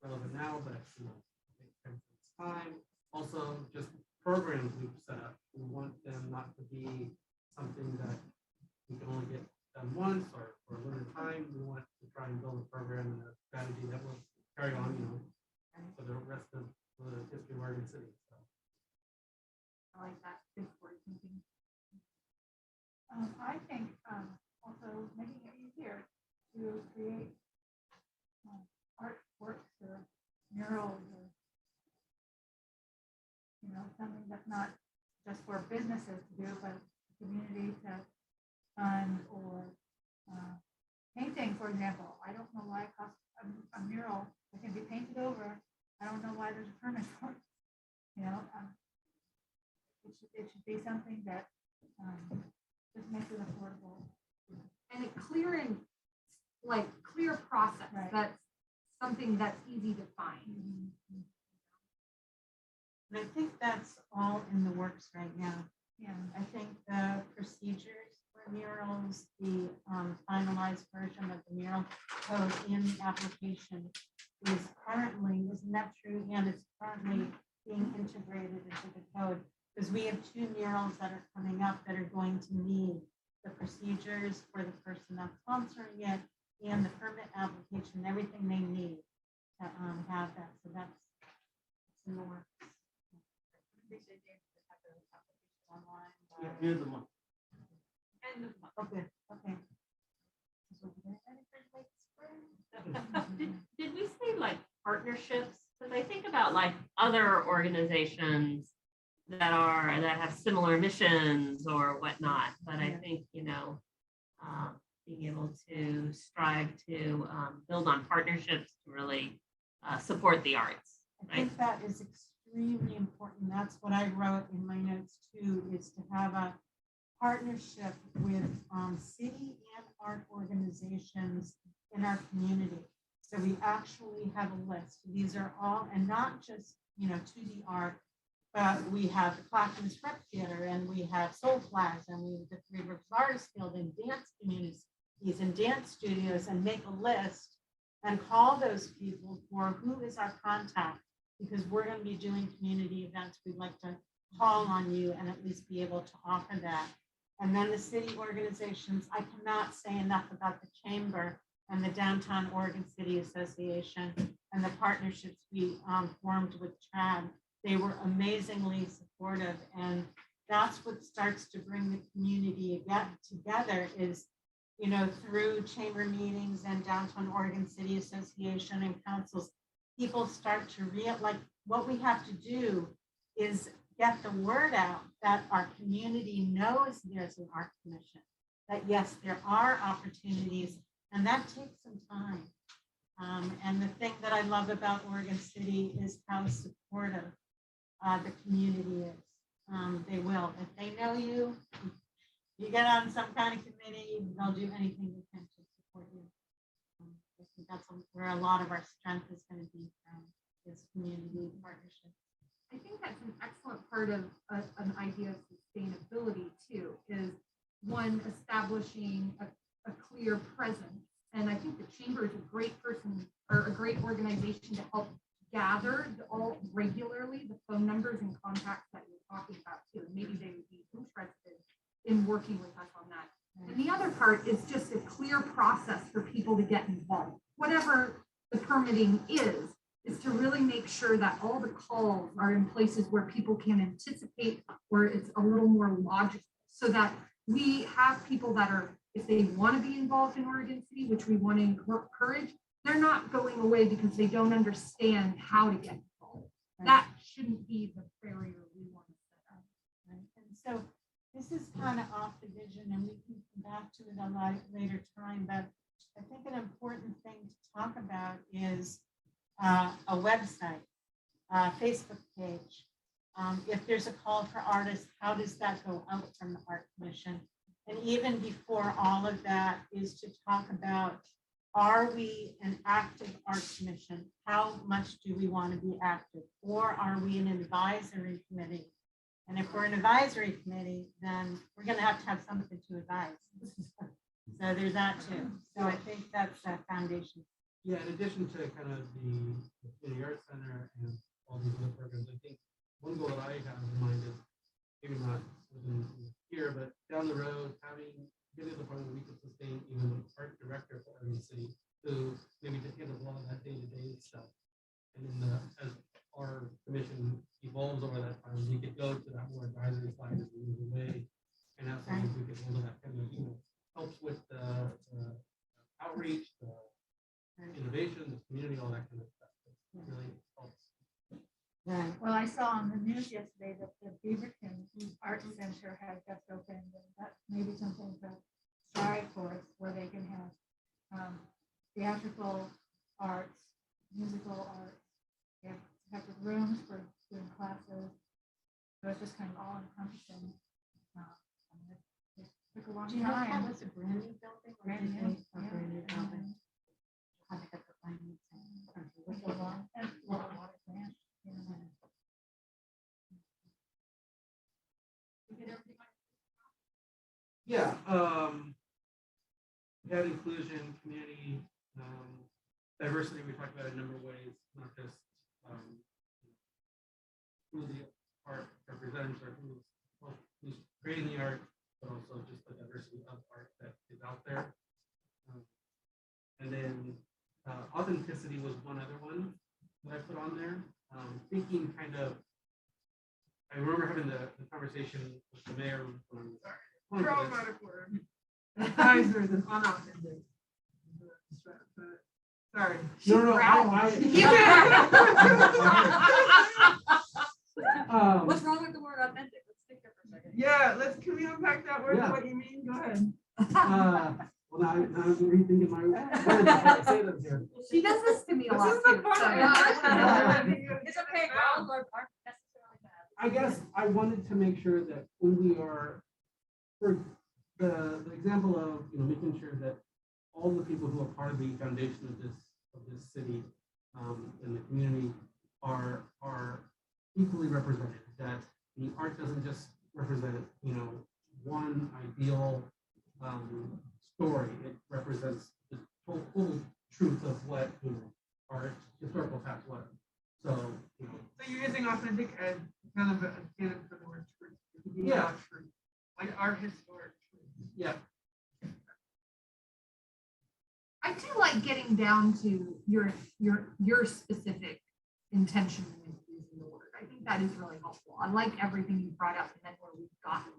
relevant now, but it's time. Also, just programs we've set up. We want them not to be something that we can only get done once or for a limited time. We want to try and build a program and a strategy that will carry on, for the rest of the history of Oregon City. So. I like that. Good word thinking. I think also making it easier to create artworks or murals or something that's not just for businesses to do, but the community to fund, or painting, for example. I don't know why it costs a mural that can be painted over. I don't know why there's a permit for it. It should be something that just makes it affordable. And a clear process. Right. That's something that's easy to find. And I think that's all in the works right now. Yeah. I think the procedures for murals, the finalized version of the mural code in the application is currently, isn't that true? And it's currently being integrated into the code, because we have 2 murals that are coming up that are going to need the procedures for the person that's sponsoring it and the permit application, everything they need to have that. So that's in the works. Yeah, here's the month. Okay, okay. Did we say like partnerships? Because I think about like other organizations that have similar missions or whatnot, but I think being able to strive to build on partnerships to really support the arts. I think that is extremely important. That's what I wrote in my notes too, is to have a partnership with city and art organizations in our community. So we actually have a list. These are all, and not just, 2D art, but we have the Clackamas Rep Theater, and we have Soul Flags, and we have the Three Rivers Artists Guild, and dance communities and dance studios, and make a list and call those people for who is our contact, because we're going to be doing community events. We'd like to call on you and at least be able to offer that. And then the city organizations, I cannot say enough about the Chamber and the Downtown Oregon City Association and the partnerships we formed with Chad. They were amazingly supportive, and that's what starts to bring the community together is, through chamber meetings and Downtown Oregon City Association and councils, people start to realize what we have to do is get the word out that our community knows there's an art commission, that yes, there are opportunities, and that takes some time. And the thing that I love about Oregon City is how supportive the community is. They will, if they know you get on some kind of committee, they'll do anything they can to support you. I think that's where a lot of our strength is going to be from, is community partnership. I think that's an excellent part of an idea of sustainability too, is one, establishing a clear presence. And I think the Chamber is a great person or a great organization to help gather all regularly the phone numbers and contacts that you're talking about too. Maybe they would be interested in working with us on that. And the other part is just a clear process for people to get involved. Whatever the permitting is to really make sure that all the calls are in places where people can anticipate, where it's a little more logical, so that we have people that are, if they want to be involved in Oregon City, which we want to encourage, they're not going away because they don't understand how to get involved. That shouldn't be the barrier we want to set up. Right. And so this is kind of off the vision and we can come back to it a lot later time, but I think an important thing to talk about is a website, Facebook page. If there's a call for artists, how does that go out from the Art Commission? And even before all of that is to talk about, are we an active art commission? How much do we want to be active? Or are we an advisory committee? And if we're an advisory committee, then we're going to have something to advise. So there's that too. So I think that's a foundation. Yeah, in addition to kind of the Community Arts Center and all these other programs, I think one goal that I have in mind is maybe not within here, but down the road, getting to the point where we could sustain even an art director for Oregon City who maybe just handles a lot of that day-to-day stuff. And then as our commission evolves over that time, we could go to that more advisory side as we move away. And that's something we could handle that kind of, helps with the outreach, the innovation, the community, all that kind of stuff. It really helps. Right. Well, I saw on the news yesterday that the Beaverton Art Center has just opened, and that's maybe something to strive for, where they can have theatrical arts, musical arts, have the rooms for doing classes. So it's just kind of all encompassing. It took a long Do you know if that time. was a brand new building? Or Brand did new, they- a brand new building? How they got the financing? With a lot of grants, you know. Yeah, we had inclusion, community, diversity. We talked about it a number of ways, not just who the art represents or who's creating the art, but also just the diversity of art that is out there. And then authenticity was one other one that I put on there. Thinking kind of, I remember having the conversation with the mayor when Problematic word. Advisor is unauthentic. Sorry. No, What's wrong with the word authentic? Let's stick there for a second. Yeah, can we unpack that word, Yeah. what you mean? Go ahead. Well, now I'm rethinking my words. I say them here. She does this to me a This lot is the too. fun so- one. It's okay, ground aren't necessarily bad. I guess I wanted to make sure that when we are, for the example of, making sure that all the people who are part of the foundation of this city and the community are equally represented, that the art doesn't just represent, one ideal story. It represents the whole truth of what our historical past was. So, So you're using authentic as kind of a canon for the word truth. Yeah. Truth. Like our historic truth. yeah. I do like getting down to your specific intention with using the word. I think that is really helpful. I like everything you brought up and then where we've gotten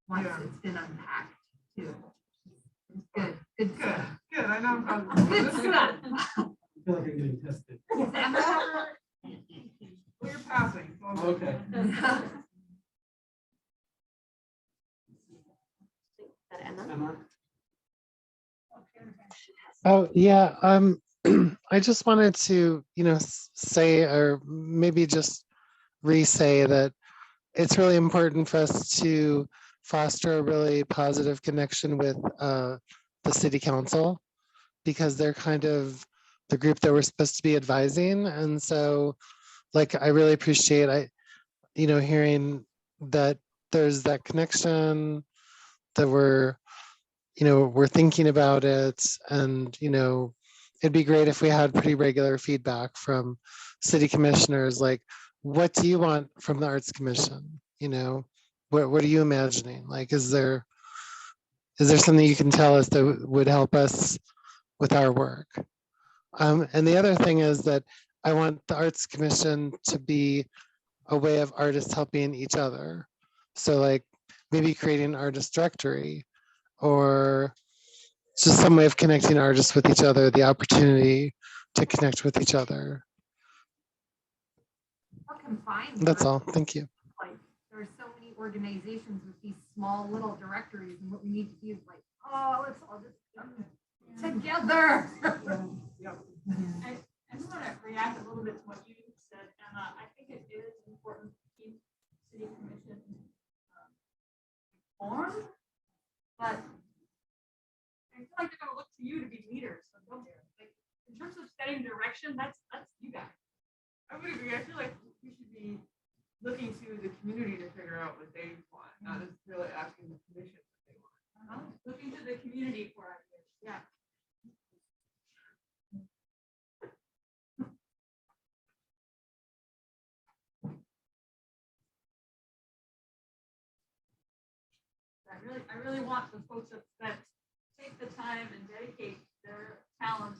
once Yeah. it's been unpacked too. It's good. Good Good, stuff. good. I know. I'm Good stuff. I feel like I'm getting tested. We're passing. So Okay. Emma? Oh, yeah. I just wanted to, say, or maybe just re-say that it's really important for us to foster a really positive connection with the city council, because they're kind of the group that we're supposed to be advising. And so, I really appreciate hearing that there's that connection, that we're thinking about it. And, it'd be great if we had pretty regular feedback from city commissioners, like, what do you want from the Arts Commission? What are you imagining? Is there something you can tell us that would help us with our work? And the other thing is that I want the Arts Commission to be a way of artists helping each other. So maybe creating an artist directory, or just some way of connecting artists with each other, the opportunity to connect with each other. Or combine. That's all. Thank you. Like, there are so many organizations with these small little directories, and what we need to do is like, oh, let's all just come together. I just want to react a little bit to what you said, Emma. I think it is important to keep city commission informed, but I feel like they're going to look to you to be leaders. So don't, like, in terms of setting direction, that's you guys. I would agree. I feel like we should be looking to the community to figure out what they want, not necessarily asking the commission what they want. Looking to the community for ideas. Yeah. I really want the folks that take the time and dedicate their talents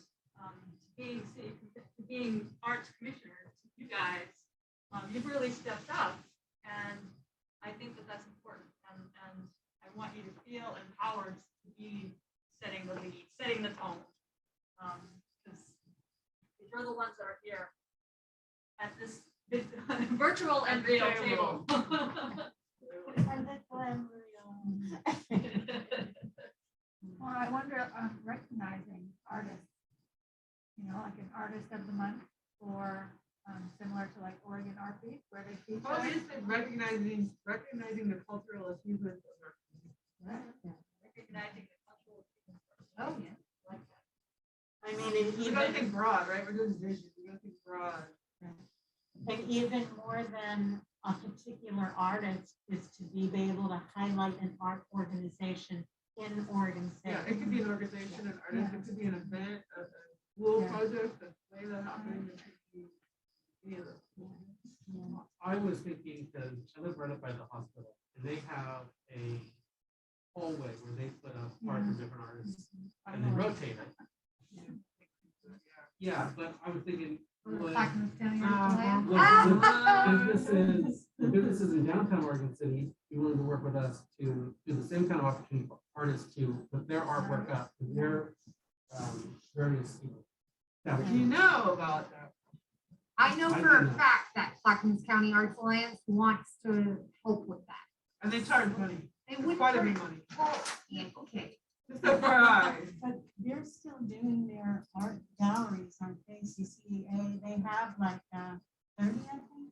to being arts commissioners. You guys, you've really stepped up, and I think that that's important. And I want you to feel empowered to be setting the lead, setting the tone, because you're the ones that are here at this virtual and real table. Well, I wonder, recognizing artists, like an artist of the month, or similar to like Oregon Art Week, where they feature. Oh, it's recognizing the cultural achievements of our community. Recognizing the cultural achievements. Oh, yeah. Like that. I mean, and We gotta think broad, right? We're doing vision. We gotta think broad. and even more than a particular artist is to be able to highlight an art organization in Oregon State. Yeah, it could be an organization, an artist, it could be an event, a school project, a play that happened. It could be any of those. I was thinking, because I live right up by the hospital, and they have a hallway where they put up art from different artists, and they rotate it. Yeah, but I was thinking, businesses in downtown Oregon City be willing to work with us to do the same kind of opportunity for artists to put their artwork up to their various people. Do you know about that? I know for a fact that Plaquemines County Arts Alliance wants to help with that. And they charge money. They would Quite a charge- bit of money. Well, yeah, okay. Just FYI. But they're still doing their art galleries on KCCA. They have like 30, I think.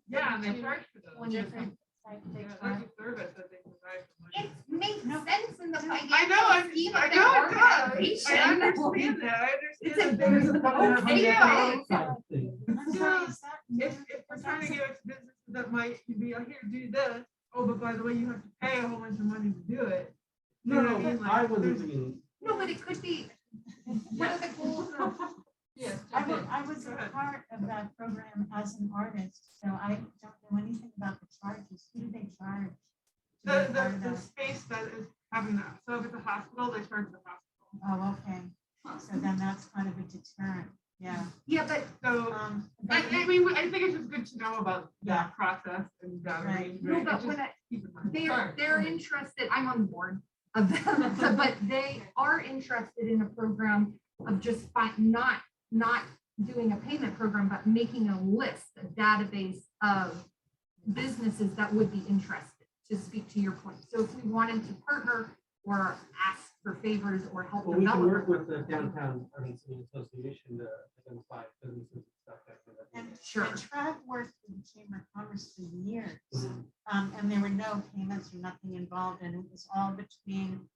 Yeah, and they charge for those. Different sites they Yeah, charge. that's a service that they provide for money. It makes sense in the financial I know, scheme I of know their it does. organization. I understand that. I It's a understand very that. I'm sorry, is that If we're trying to give it to businesses that might be like, here, do this. Oh, but by the way, you have to pay a whole bunch of money to do it. You know what I mean? Like, I wasn't there's- thinking. No, but it could be, what are the goals of? Yes. I was a part of that program as an artist, so I don't know anything about the charges. Who do they charge? to be part of The that? space that is having that. So if it's a hospital, they charge the hospital. Oh, okay. So then that's kind of a deterrent. Yeah. Yeah, but So I mean, I think it's just good to know about that process and that range. no, right? but It's when just keep in mind. they're interested, I'm on the board of them, but they are interested in a program of just not doing a payment program, but making a list, a database of businesses that would be interested, to speak to your point. So if we wanted to partner or ask for favors or help Well, we can work develop. with the downtown Oregon City Association to identify businesses and stuff like that. And Sure. Trav worked with the Chamber of Commerce for years, and there were no payments or nothing involved, and it was all between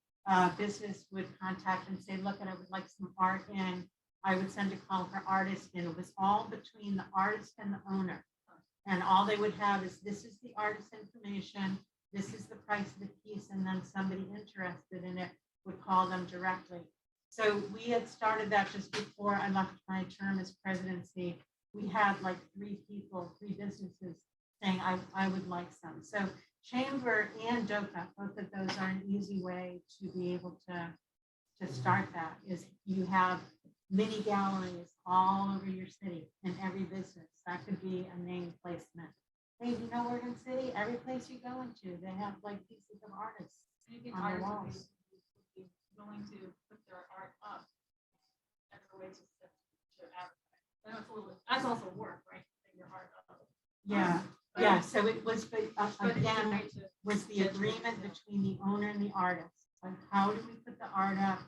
business would contact and say, look, and I would like some art in. I would send a call for artists, and it was all between the artist and the owner. And all they would have is, this is the artist information, this is the price of the piece, and then somebody interested in it would call them directly. So we had started that just before I left my term as presidency. We had like 3 businesses saying, I would like some. So Chamber and DOCA, both of those are an easy way to be able to start that, is you have mini galleries all over your city in every business. That could be a name placement. Hey, you know, Oregon City, every place you go into, they have like pieces of artists Anything on their artists walls. would be willing to put their art up as a way to advertise. I know it's a little, that's also work, right? Putting your art up. Yeah, yeah, so it was, but But it's a again, way to- was the agreement between the owner and the artist. Like, how do we put the art up?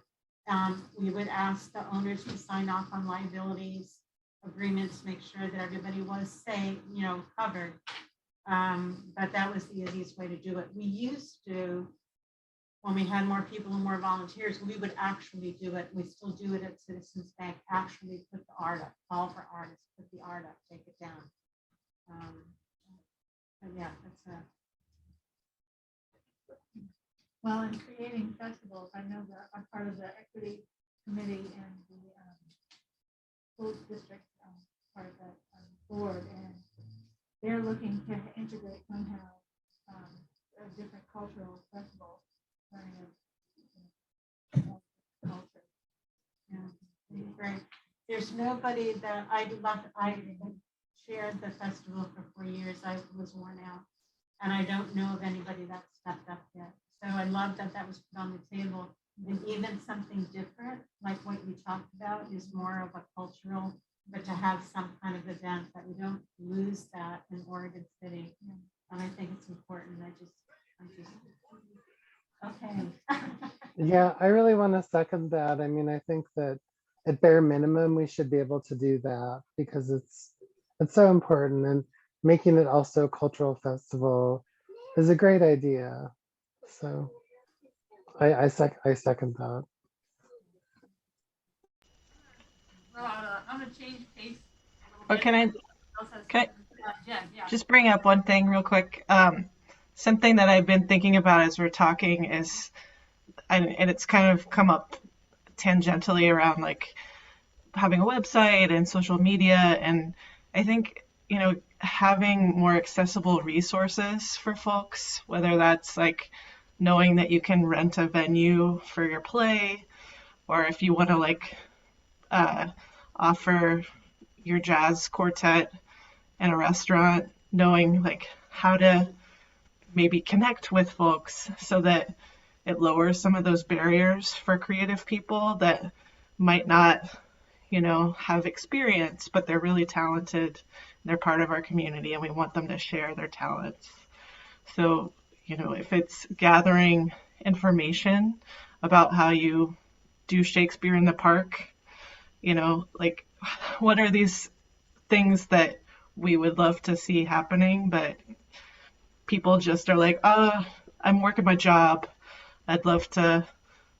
We would ask the owners to sign off on liabilities agreements, make sure that everybody was safe, you know, covered. But that was the easiest way to do it. We used to, when we had more people and more volunteers, we would actually do it. We still do it at Citizens Bank, actually put the art up, call for artists, put the art up, take it down. But yeah, that's a. Well, in creating festivals, I know that I'm part of the equity committee and the school district part of that board, and they're looking to integrate somehow a different cultural festival, learning of culture. Yeah, great. There's nobody that I chaired the festival for 4 years. I was worn out, and I don't know of anybody that stepped up yet. So I love that that was put on the table, and even something different, like what you talked about, is more of a cultural, but to have some kind of event that we don't lose that in Oregon City. And I think it's important. I just okay. Yeah, I really want to second that. I mean, I think that at bare minimum, we should be able to do that because it's so important, and making it also a cultural festival is a great idea. So I second that. Well, I'm gonna change pace. Or can I Yeah. just bring up one thing real quick? Something that I've been thinking about as we're talking is, and it's kind of come up tangentially around like having a website and social media. And I think, you know, having more accessible resources for folks, whether that's like knowing that you can rent a venue for your play, or if you want to like offer your jazz quartet in a restaurant, knowing like how to maybe connect with folks so that it lowers some of those barriers for creative people that might not, you know, have experience, but they're really talented. They're part of our community and we want them to share their talents. So, you know, if it's gathering information about how you do Shakespeare in the Park, you know, like what are these things that we would love to see happening, but people just are like, I'm working my job. I'd love to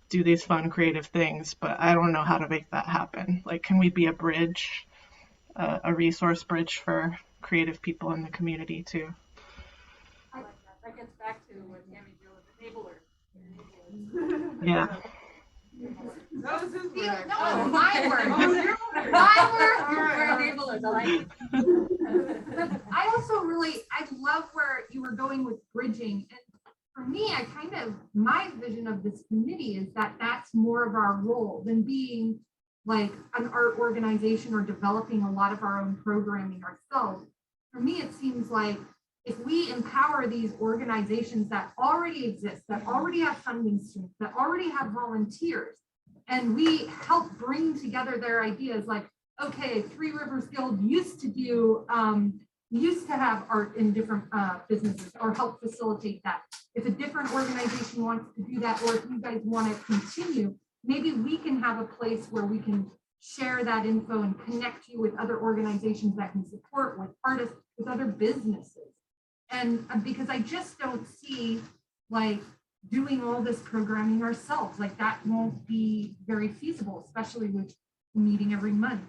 do these fun creative things, but I don't know how to make that happen. Like, can we be a bridge, a resource bridge for creative people in the community too? That gets back to what Tammy Jo was enabler. Yeah. That was his word. No, my word. Oh, your word. My word. We're enablers, I like it. But I also really, I love where you were going with bridging. And for me, my vision of this committee is that that's more of our role than being like an art organization or developing a lot of our own programming ourselves. For me, it seems like if we empower these organizations that already exist, that already have funding streams, that already have volunteers, and we help bring together their ideas, like, okay, Three Rivers Guild used to have art in different businesses, or help facilitate that. If a different organization wants to do that, or if you guys want to continue, maybe we can have a place where we can share that info and connect you with other organizations that can support, with artists, with other businesses. And because I just don't see like doing all this programming ourselves, like that won't be very feasible, especially with meeting every month.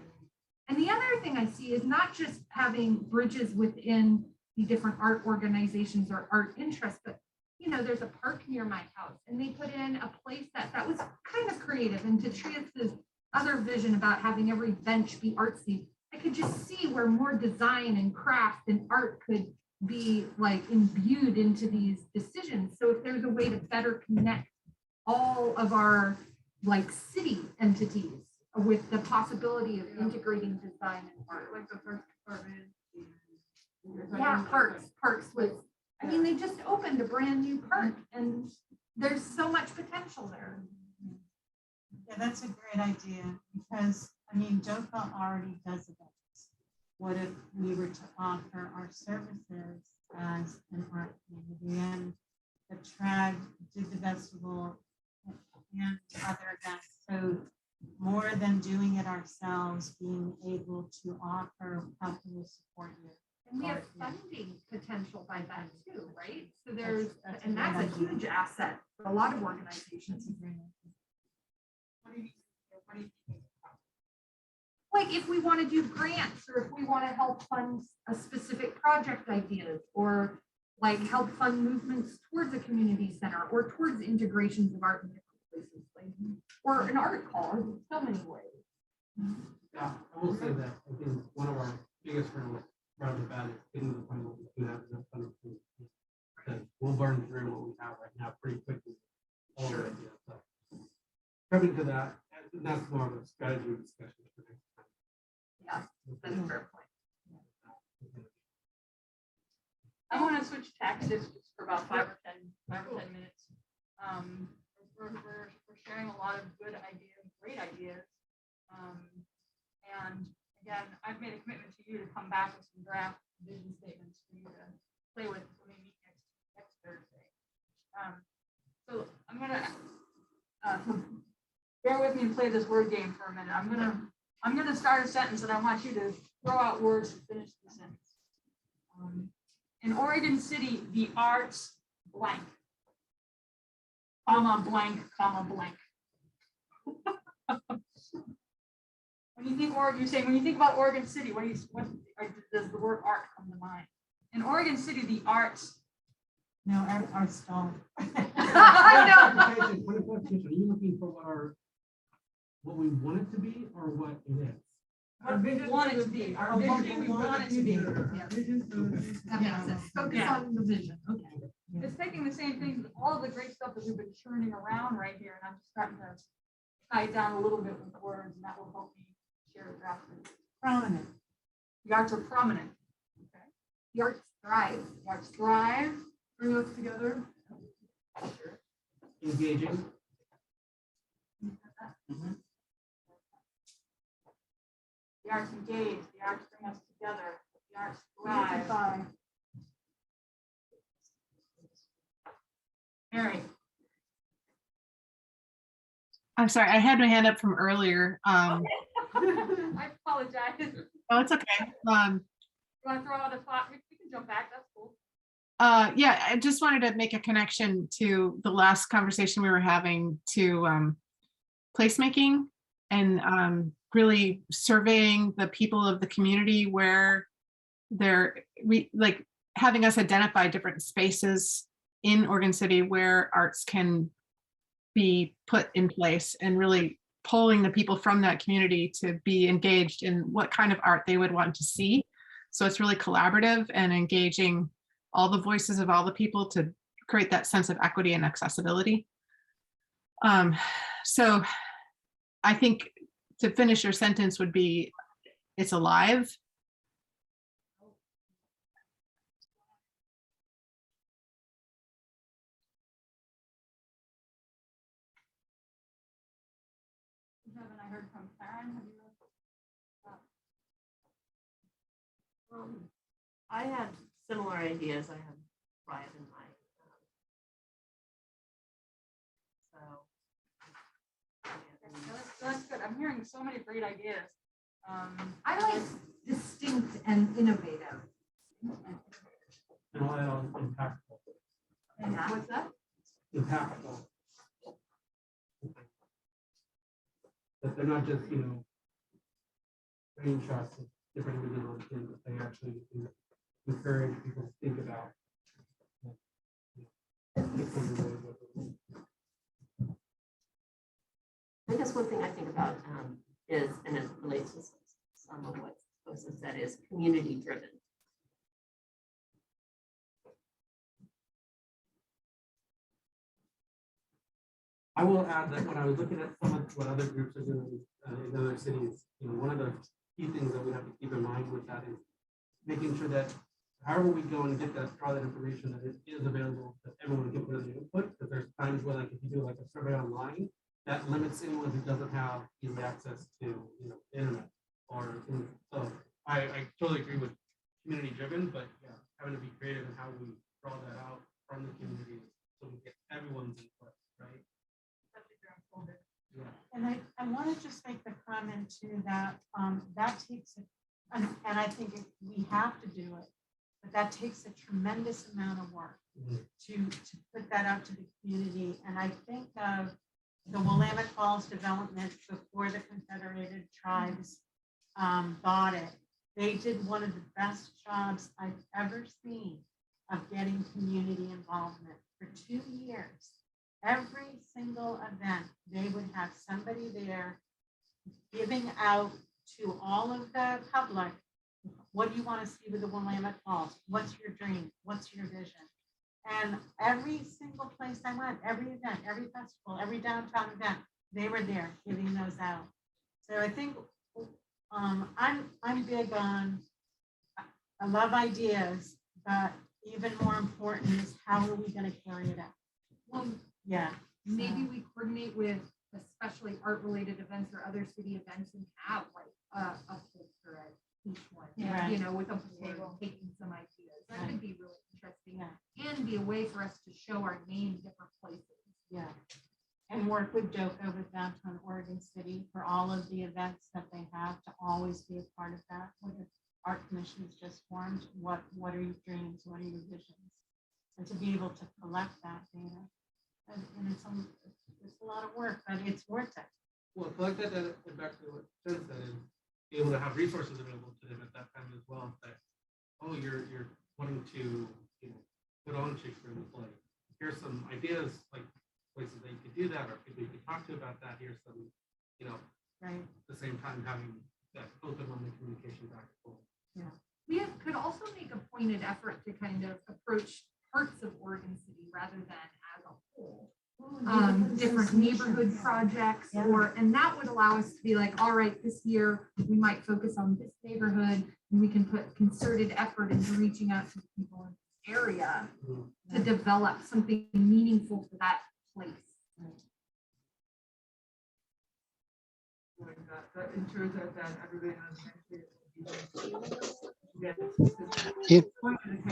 And the other thing I see is not just having bridges within the different art organizations or art interests, but you know, there's a park near my house and they put in a place that was kind of creative. And to Teresa's other vision about having every bench be artsy, I could just see where more design and craft and art could be like imbued into these decisions. So if there's a way to better connect all of our like city entities with the possibility of integrating design and art, Like the first department. Yeah, parks was, I mean, they just opened a brand new park and there's so much potential there. Yeah, that's a great idea because, I mean, Jofa already does events. What if we were to offer our services as an art community and the trad did the festival and other events? So more than doing it ourselves, being able to offer how can we support you? And we have funding potential by that too, right? So there's, and that's a huge asset for a lot of organizations. Like if we want to do grants or if we want to help fund a specific project ideas or like help fund movements towards a community center or towards integrations of art in different places, like, or an art call in so many ways. Yeah, I will say that I think one of our biggest hurdles right off the bat is getting to the point where we do have enough funding because we'll burn through what we have right now pretty quickly. All the ideas. So coming to that, and that's more of a strategy discussion for next time. Yeah, that's a fair point. I want to switch tactics just for about 5 or 10 minutes. We're sharing a lot of good ideas, great ideas. And again, I've made a commitment to you to come back with some draft vision statements for you to play with when we meet next Thursday. So I'm gonna bear with me and play this word game for a minute. I'm gonna start a sentence and I want you to throw out words to finish the sentence. In Oregon City, the arts blank, comma blank, comma blank. When you think Oregon, you're saying when you think about Oregon City, what does the word art come to mind? In Oregon City, the arts. No, our stall. I know. What if are you looking for what we want it to be or what it is? What we want it to be. Our vision, we want it to be. That makes sense. Focus Yeah. on the vision. Okay. It's taking the same things, all of the great stuff that we've been churning around right here, and I'm just starting to tie it down a little bit with words, and that will help me share a draft. Prominent. The arts are prominent. Okay. The arts thrive. The arts thrive. Bring us together. Engaging. The arts engage. The arts bring us together. The arts thrive. Bye. Mary. I'm sorry, I had my hand up from earlier. I apologize. Oh, it's okay. You want to throw out a thought? We can jump back. That's cool. Yeah, I just wanted to make a connection to the last conversation we were having to placemaking and really surveying the people of the community where like having us identify different spaces in Oregon City where arts can be put in place and really polling the people from that community to be engaged in what kind of art they would want to see. So it's really collaborative and engaging all the voices of all the people to create that sense of equity and accessibility. So I think to finish your sentence would be, it's alive. Haven't I heard from Karen? Have you I had similar ideas. I have Brian in mind. That's good. I'm hearing so many great ideas. I like distinct and innovative. And all that on impactful. And what's that? Impactful. That they're not just, brain shots of different images on screen, but they actually encourage people to think about. I guess one thing I think about is, and it relates to some of what Joseph said, is community driven. I will add that when I was looking at some of what other groups are doing in other cities, one of the key things that we have to keep in mind with that is making sure that however we go and get that, draw that information that it is available, that everyone can put in the input, because there's times where like if you do like a survey online, that limits anyone who doesn't have easy access to, you know, internet or, so I totally agree with community driven, but yeah, having to be creative in how we draw that out from the community so we get everyone's input, right? Yeah. And I want to just make the comment too that that takes, and I think we have to do it, but that takes a tremendous amount of work to put that out to the community. And I think of the Willamette Falls development before the Confederated Tribes bought it. They did one of the best jobs I've ever seen of getting community involvement for 2 years. Every single event, they would have somebody there giving out to all of the public, what do you want to see with the Willamette Falls? What's your dream? What's your vision? And every single place I went, every event, every festival, every downtown event, they were there giving those out. So I think I'm big on, I love ideas, but even more important is how are we going to carry it out? Well, Yeah. maybe we coordinate with especially art related events or other city events and have like a poster at each one, Yeah. you know, with a table, taking some ideas. That could be really interesting and be a way for us to show our name different places. Yeah. And work with DOCA with Downtown Oregon City for all of the events that they have to always be a part of that. When the art commission is just formed, what are your dreams? What are your visions? And to be able to collect that data. And it's a lot of work, but it's worth it. Well, collect that data, and back to what Jen said, is be able to have resources available to them at that time as well. That, oh, you're wanting to, you know, put on Shakespeare in the play. Here's some ideas, like places that you could do that, or people you could talk to about that. Here's some, you know, right. At the same time having that open line of communication back and forth. Yeah. We could also make a pointed effort to kind of approach parts of Oregon City rather than as a whole. Different neighborhood projects, and that would allow us to be like, all right, this year we might focus on this neighborhood, and we can put concerted effort into reaching out to people in this area to develop something meaningful for that place. Like that ensures that everybody knows.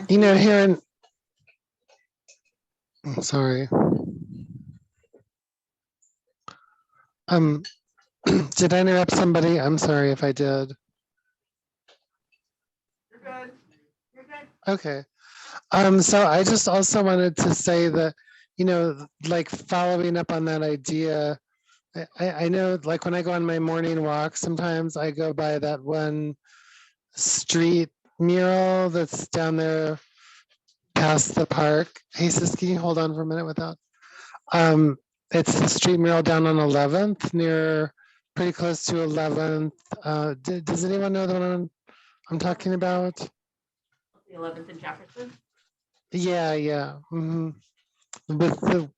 You know, here in, I'm sorry. Did I interrupt somebody? I'm sorry if I did. You're good. You're good. Okay. So I just also wanted to say that, you know, like following up on that idea, I know like when I go on my morning walk, sometimes I go by that one street mural that's down there past the park. Hey, sis, can you hold on for a minute with that? It's the street mural down on 11th, near pretty close to 11th. Does anyone know the one I'm talking about? The 11th in Jefferson. Yeah. Mm-hmm. With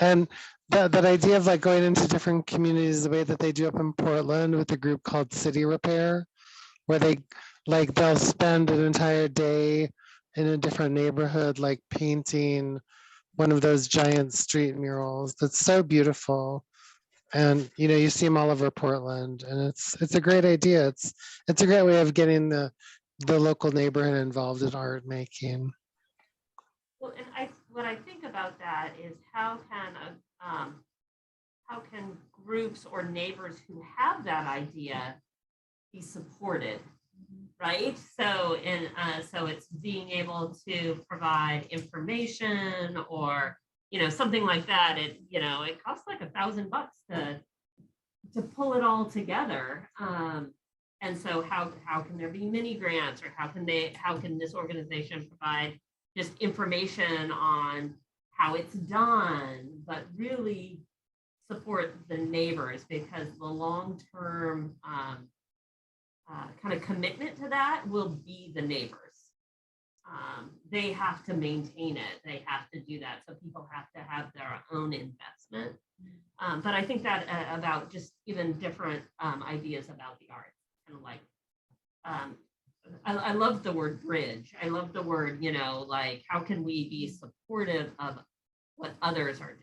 and that idea of like going into different communities the way that they do up in Portland with a group called City Repair, where they'll spend an entire day in a different neighborhood, like painting one of those giant street murals. That's so beautiful. And you know, you see them all over Portland, and it's a great idea. It's a great way of getting the local neighborhood involved in art making. Well, and what I think about that is how can groups or neighbors who have that idea be supported, right? So so it's being able to provide information or, you know, something like that. It, you know, it costs like $1,000 to pull it all together. And so how can there be mini grants, or how can this organization provide just information on how it's done, but really support the neighbors, because the long-term kind of commitment to that will be the neighbors. They have to maintain it. They have to do that. So people have to have their own investment. But I think that about just even different ideas about the arts, kind of like I love the word bridge. I love the word, like, how can we be supportive of what others are doing?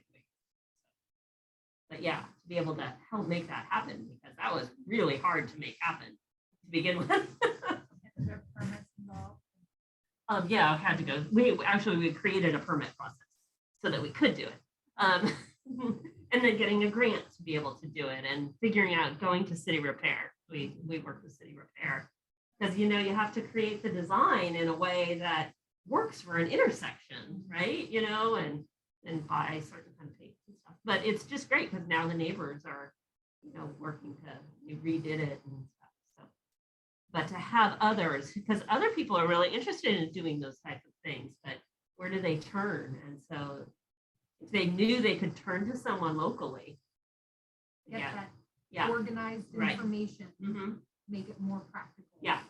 But yeah, to be able to help make that happen, because that was really hard to make happen to begin with. Yeah, I had to go. We created a permit process so that we could do it. And then getting a grant to be able to do it, and figuring out going to city repair. We worked with city repair because you have to create the design in a way that works for an intersection, right? And buy certain kind of paint and stuff. But it's just great because now the neighbors are, working we redid it and stuff. So, but to have others, because other people are really interested in doing those types of things, but where do they turn? And so if they knew they could turn to someone locally. Get that Yeah. organized Right. information, Mm-hmm. make it more practical. Yeah.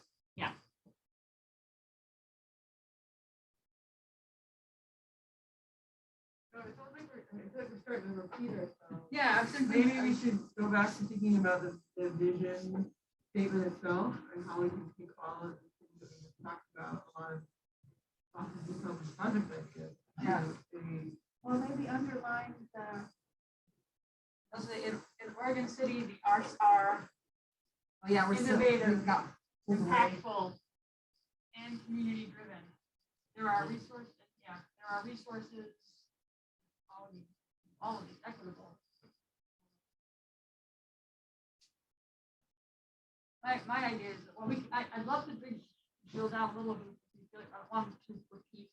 So it sounds like I feel like we're starting to repeat ourselves. Yeah, I'm thinking Maybe we should go back to thinking about the vision statement itself and how we can take all of the things that we just talked about on become project ideas. Yeah. And Well, maybe underline the. I'll say in Oregon City, the arts are Oh, yeah, we're still, Innovative. we've got. impactful and community driven. There are resources, all of these equitable. My idea is, well, I'd love to build out a little bit. I want to repeat,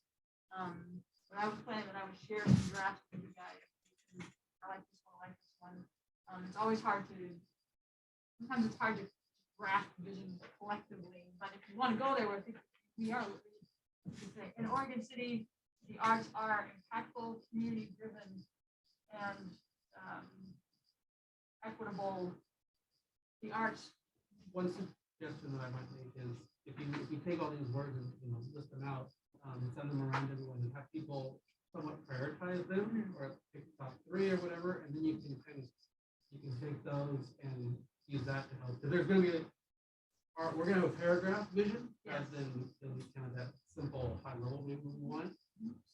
what I was planning, that I would share some drafts with you guys. I like this one. It's always sometimes it's hard to grasp visions collectively, but if you want to go there, we are. In Oregon City, the arts are impactful, community driven, and equitable. The arts. One suggestion that I might make is if you take all these words and list them out, send them around everyone and have people somewhat prioritize them or pick the top 3 or whatever, and then you can take those and use that to help. Because there's going to be we're going to have a paragraph vision rather than kind of that simple high level maybe we want.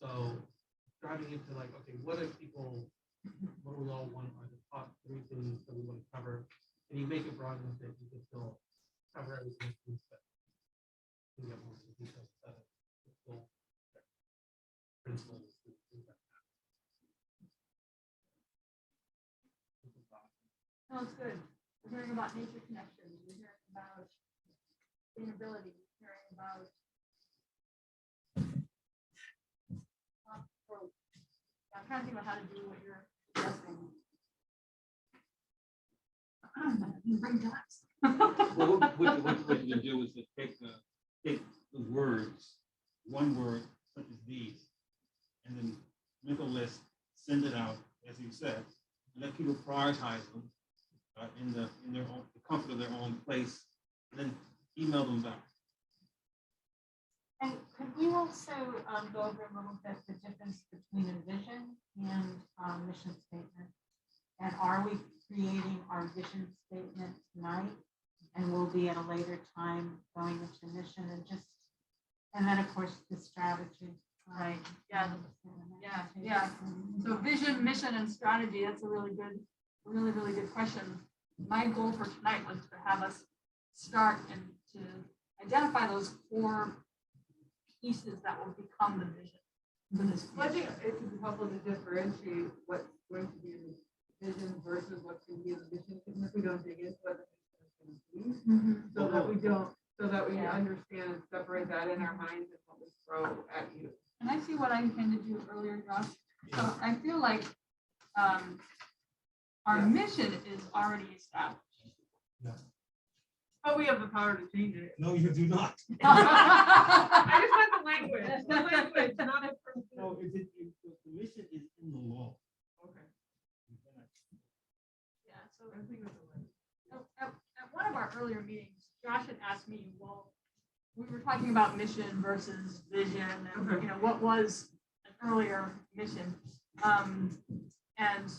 So driving into like, okay, what do we all want are the top 3 things that we want to cover? And you make it broad enough that you can still cover everything. But you get more details about it. Principles. No, it's good. We're hearing about nature connections. We're hearing about sustainability. We're hearing about growth. I'm trying to think about how to do what you're suggesting. Bring dots. Well, what you can do is to take the words, one word such as these, and then make a list, send it out, as you said, and let people prioritize them in their own the comfort of their own place, and then email them back. And could we also go over a little bit the difference between a vision and mission statement? And are we creating our vision statement tonight? And we'll be at a later time going into mission and then of course the strategy. Right. Yeah. Yeah. So vision, mission, and strategy. That's a really good question. My goal for tonight was to have us start and to identify those 4 pieces that will become the vision for this. I think it would be helpful to differentiate what's going to be in the vision versus what's going to be in the mission, because if we don't dig into what the mission is going to be, so that we understand and separate that in our minds and what we throw at you. And I see what I intended to do earlier, Josh. So I feel like our mission is already established. But we have the power to change it. No, you do not. I just meant the language. The language, not it. No, the mission is in the law. Okay. Yeah, so I think at one of our earlier meetings, Josh had asked me, well, we were talking about mission versus vision and what was an earlier mission. And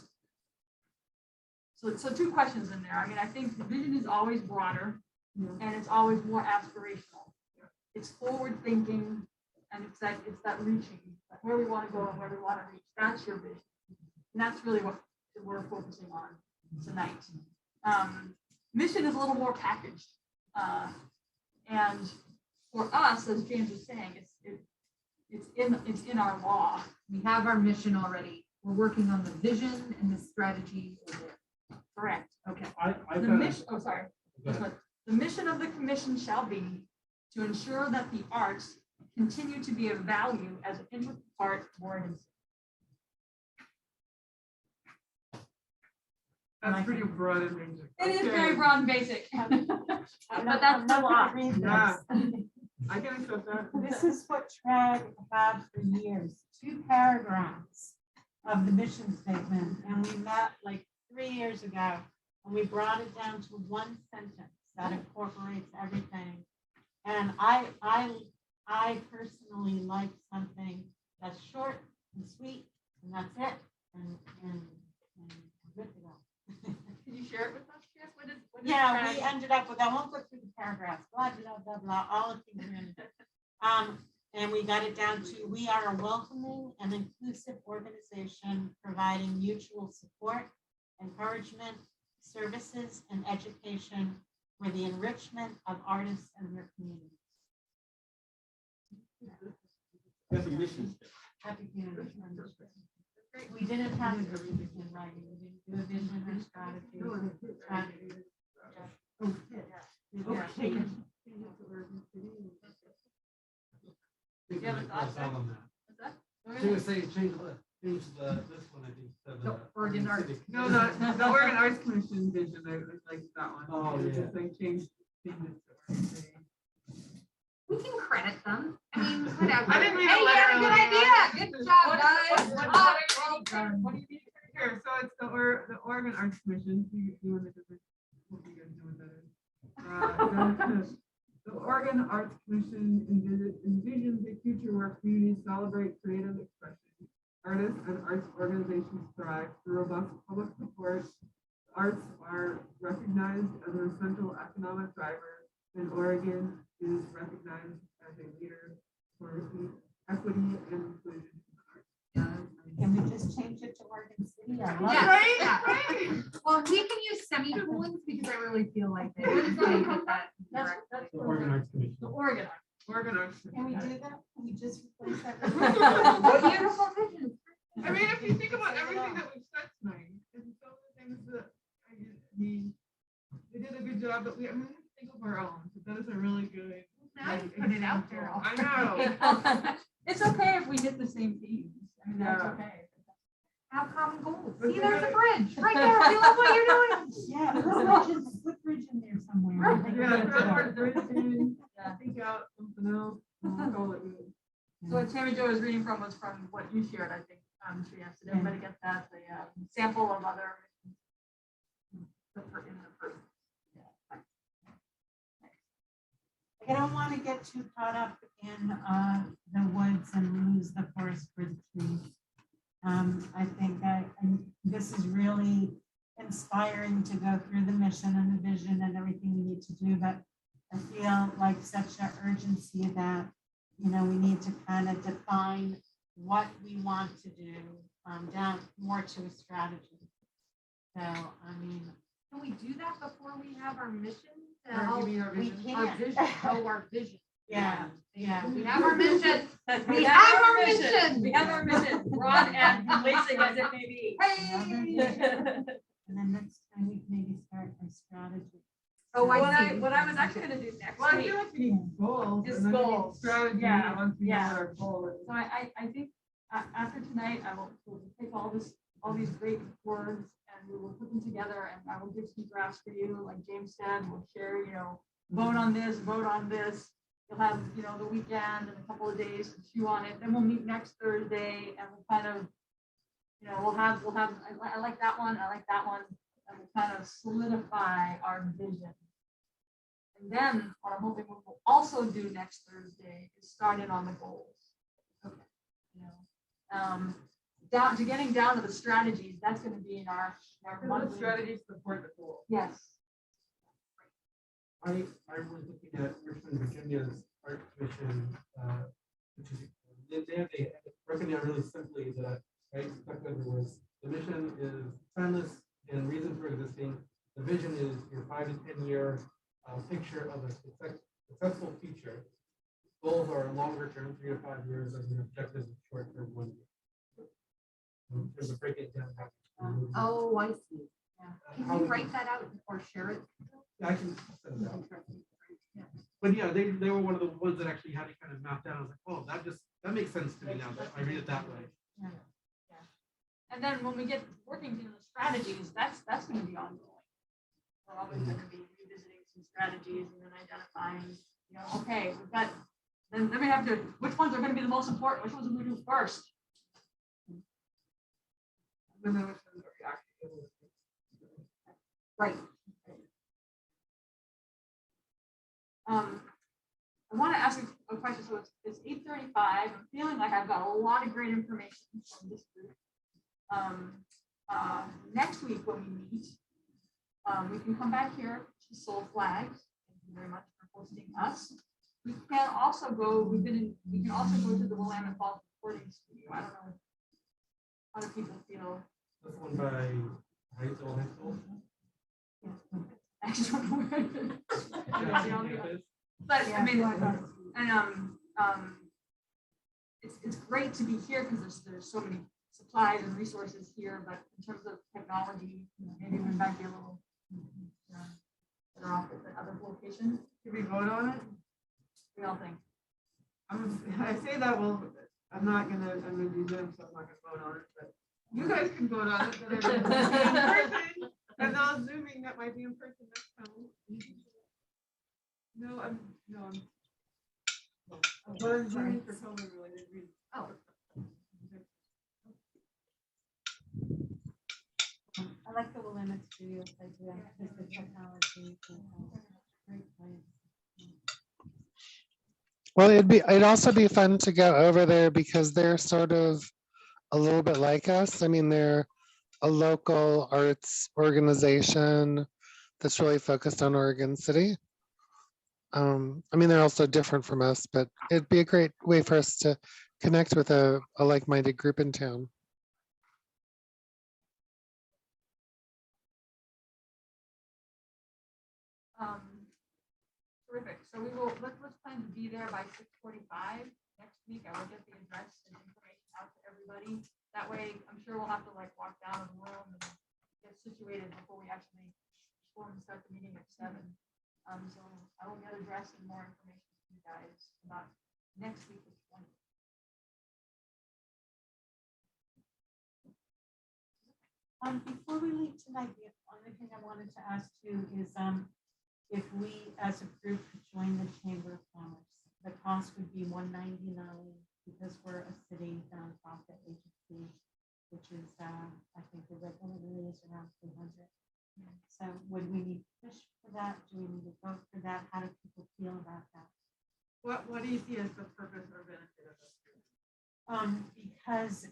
so 2 questions in there. I mean, I think the vision is always broader and it's always more aspirational. it's forward thinking, and it's that reaching, like where we want to go and where we want to reach. That's your vision. And that's really what we're focusing on tonight. Mission is a little more packaged. And for us, as James was saying, it's in our law. We have our mission already. We're working on the vision and the strategy. Correct. Okay. I The mission, oh, sorry. The mission of the commission shall be to ensure that the arts continue to be of value as an integral part of Oregon's. That's pretty broad and basic. It is Okay. very broad and basic. But that's the law. Yeah, I can accept that. This is what TRAG had for years, 2 paragraphs of the mission statement. And we met like 3 years ago and we brought it down to 1 sentence that incorporates everything. And I personally like something that's short and sweet and that's it. And good to go. Can you share it with us, Chris? What is Yeah, we ended up with, I won't go through the paragraphs, blah, blah, blah, blah, all of things. And we got it down to, we are a welcoming and inclusive organization providing mutual support, encouragement, services, and education for the enrichment of artists and their communities. That's a mission statement. Happy community. We didn't have it in writing. We didn't do a vision or strategy. Okay. We You have a can thought, close out on that. What's that? I was gonna say, change this one, I think. to The Oregon Arts. civic- No, the Oregon Arts Commission vision, I like that one. Oh, It's yeah. just like change it to Oregon City. We can credit them. I mean, whatever. I didn't read Hey, the you letter had a good on that. idea. Good job, guys. What do you mean? Here, so it's the Oregon Arts Commission. You want to hope you guys know what that is. The Oregon Arts Commission envisions a future where communities celebrate creative expression. Artists and arts organizations thrive through robust public support. Arts are recognized as an essential economic driver, and Oregon is recognized as a leader for equity and inclusion in the arts. Can we just change it to Oregon City? I love Yeah. it. Yeah. Well, we can use semicolons because I really feel like they would say that. That's The Oregon Arts Commission. the Oregon. Oregon Arts. Can we do that? Can we just replace that? with- Beautiful vision. I mean, if you think about everything that we've said tonight, and some of the things that they did a good job, but we think of our own. So that is a really good. Now you put it out there. I know. It's okay if we hit the same themes. I mean, that's Yeah. okay. Have common goals. But See, we're there's a gonna- bridge right there. We love what you're doing. Yeah, slip bridge in there somewhere. I think Yeah, that's throw our good. bridge in, think out something else, and we'll call it good. So what Tammy Jo was reading from was from what you shared, I think. Yes, did everybody get that? The sample of other. In the first. I don't want to get too caught up in the woods and lose the forest for the trees. I think this is really inspiring to go through the mission and the vision and everything we need to do, but I feel like such an urgency that, we need to kind of define what we want to do down more to a strategy. So, I mean, Can we do that before we have our mission? Or you mean our we vision? Our can't. vision. Oh, our vision. Yeah. We have our mission. We have our mission. We have our mission, broad and placing as it may be. Hey. And then next time we can maybe start our strategy. Oh, What I see. what I was actually gonna do next Well, I week. feel like we need goals. Just and then we need goals. Strategy, Yeah, once we know yeah. what our goal is. So I think after tonight, I will take all these great words and we will put them together and I will give some drafts for you, like James said, we'll share, vote on this, vote on this. You'll have, the weekend and a couple of days to chew on it. Then we'll meet next Thursday and we'll kind of, we'll have, I like that one, I like that one. And we'll kind of solidify our vision. And then what I'm hoping we'll also do next Thursday is start in on the goals. Okay. Down to getting down to the strategies, that's going to be in our Because the monthly. strategies support the goal. Yes. I was looking at Richmond, Virginia's art commission, they broken down really simply that, right, was the mission is timeless and reason for existing. The vision is your 5 to 10 year picture of a successful future. Goals are longer term, 3 to 5 years, and the objectives are short term, 1 year. There's a break it down. Oh, I see. Yeah. Can you write that out or share it? Yeah, I can send it out. But yeah, they were one of the ones that actually had it kind of mapped out. I was like, oh, that makes sense to me now that I read it that way. Yeah. And then when we get working through the strategies, that's going to be ongoing. We're always going to be revisiting some strategies and then identifying, okay, we've got, then we have to, which ones are going to be the most important, which ones are we do first? Right. I want to ask a question. So it's 8:35. I'm feeling like I've got a lot of great information from this group. Next week when we meet, we can come back here to Soul Flags. Thank you very much for hosting us. We can also go. We can also go to the Willamette Falls recording studio. I don't know. How do people feel? That's one by high school. Extra word. But I mean, and it's great to be here because there's so many supplies and resources here. But in terms of technology, maybe we might be a little better off at the other locations. Can we vote on it? We all think. I say that, well, I'm gonna do Zoom, so I'm not gonna vote on it, but you guys can vote on it. But I'm gonna be in person, and now Zooming, that might be in person next time. No, I'm voting Zooming for COVID related reasons. Oh. I like the Willamette Studios idea because the technology. Great place. Well, it'd also be fun to go over there because they're sort of a little bit like us. I mean, they're a local arts organization that's really focused on Oregon City. I mean, they're also different from us, but it'd be a great way for us to connect with a like-minded group in town. Terrific. So let's plan to be there by 6:45 next week. I will get the address and information out to everybody. That way, I'm sure we'll have to walk down the room and get situated before we actually start the meeting at 7. So I will get address and more information to you guys about next week. The 20th. Before we leave tonight, the only thing I wanted to ask you is if we as a group could join the Chamber of Commerce. The cost would be $199 because we're a city nonprofit agency, which is I think the regular is around 200. So would we need to push for that? Do we need to vote for that? How do people feel about that? What do you see as the purpose or benefit of this? Because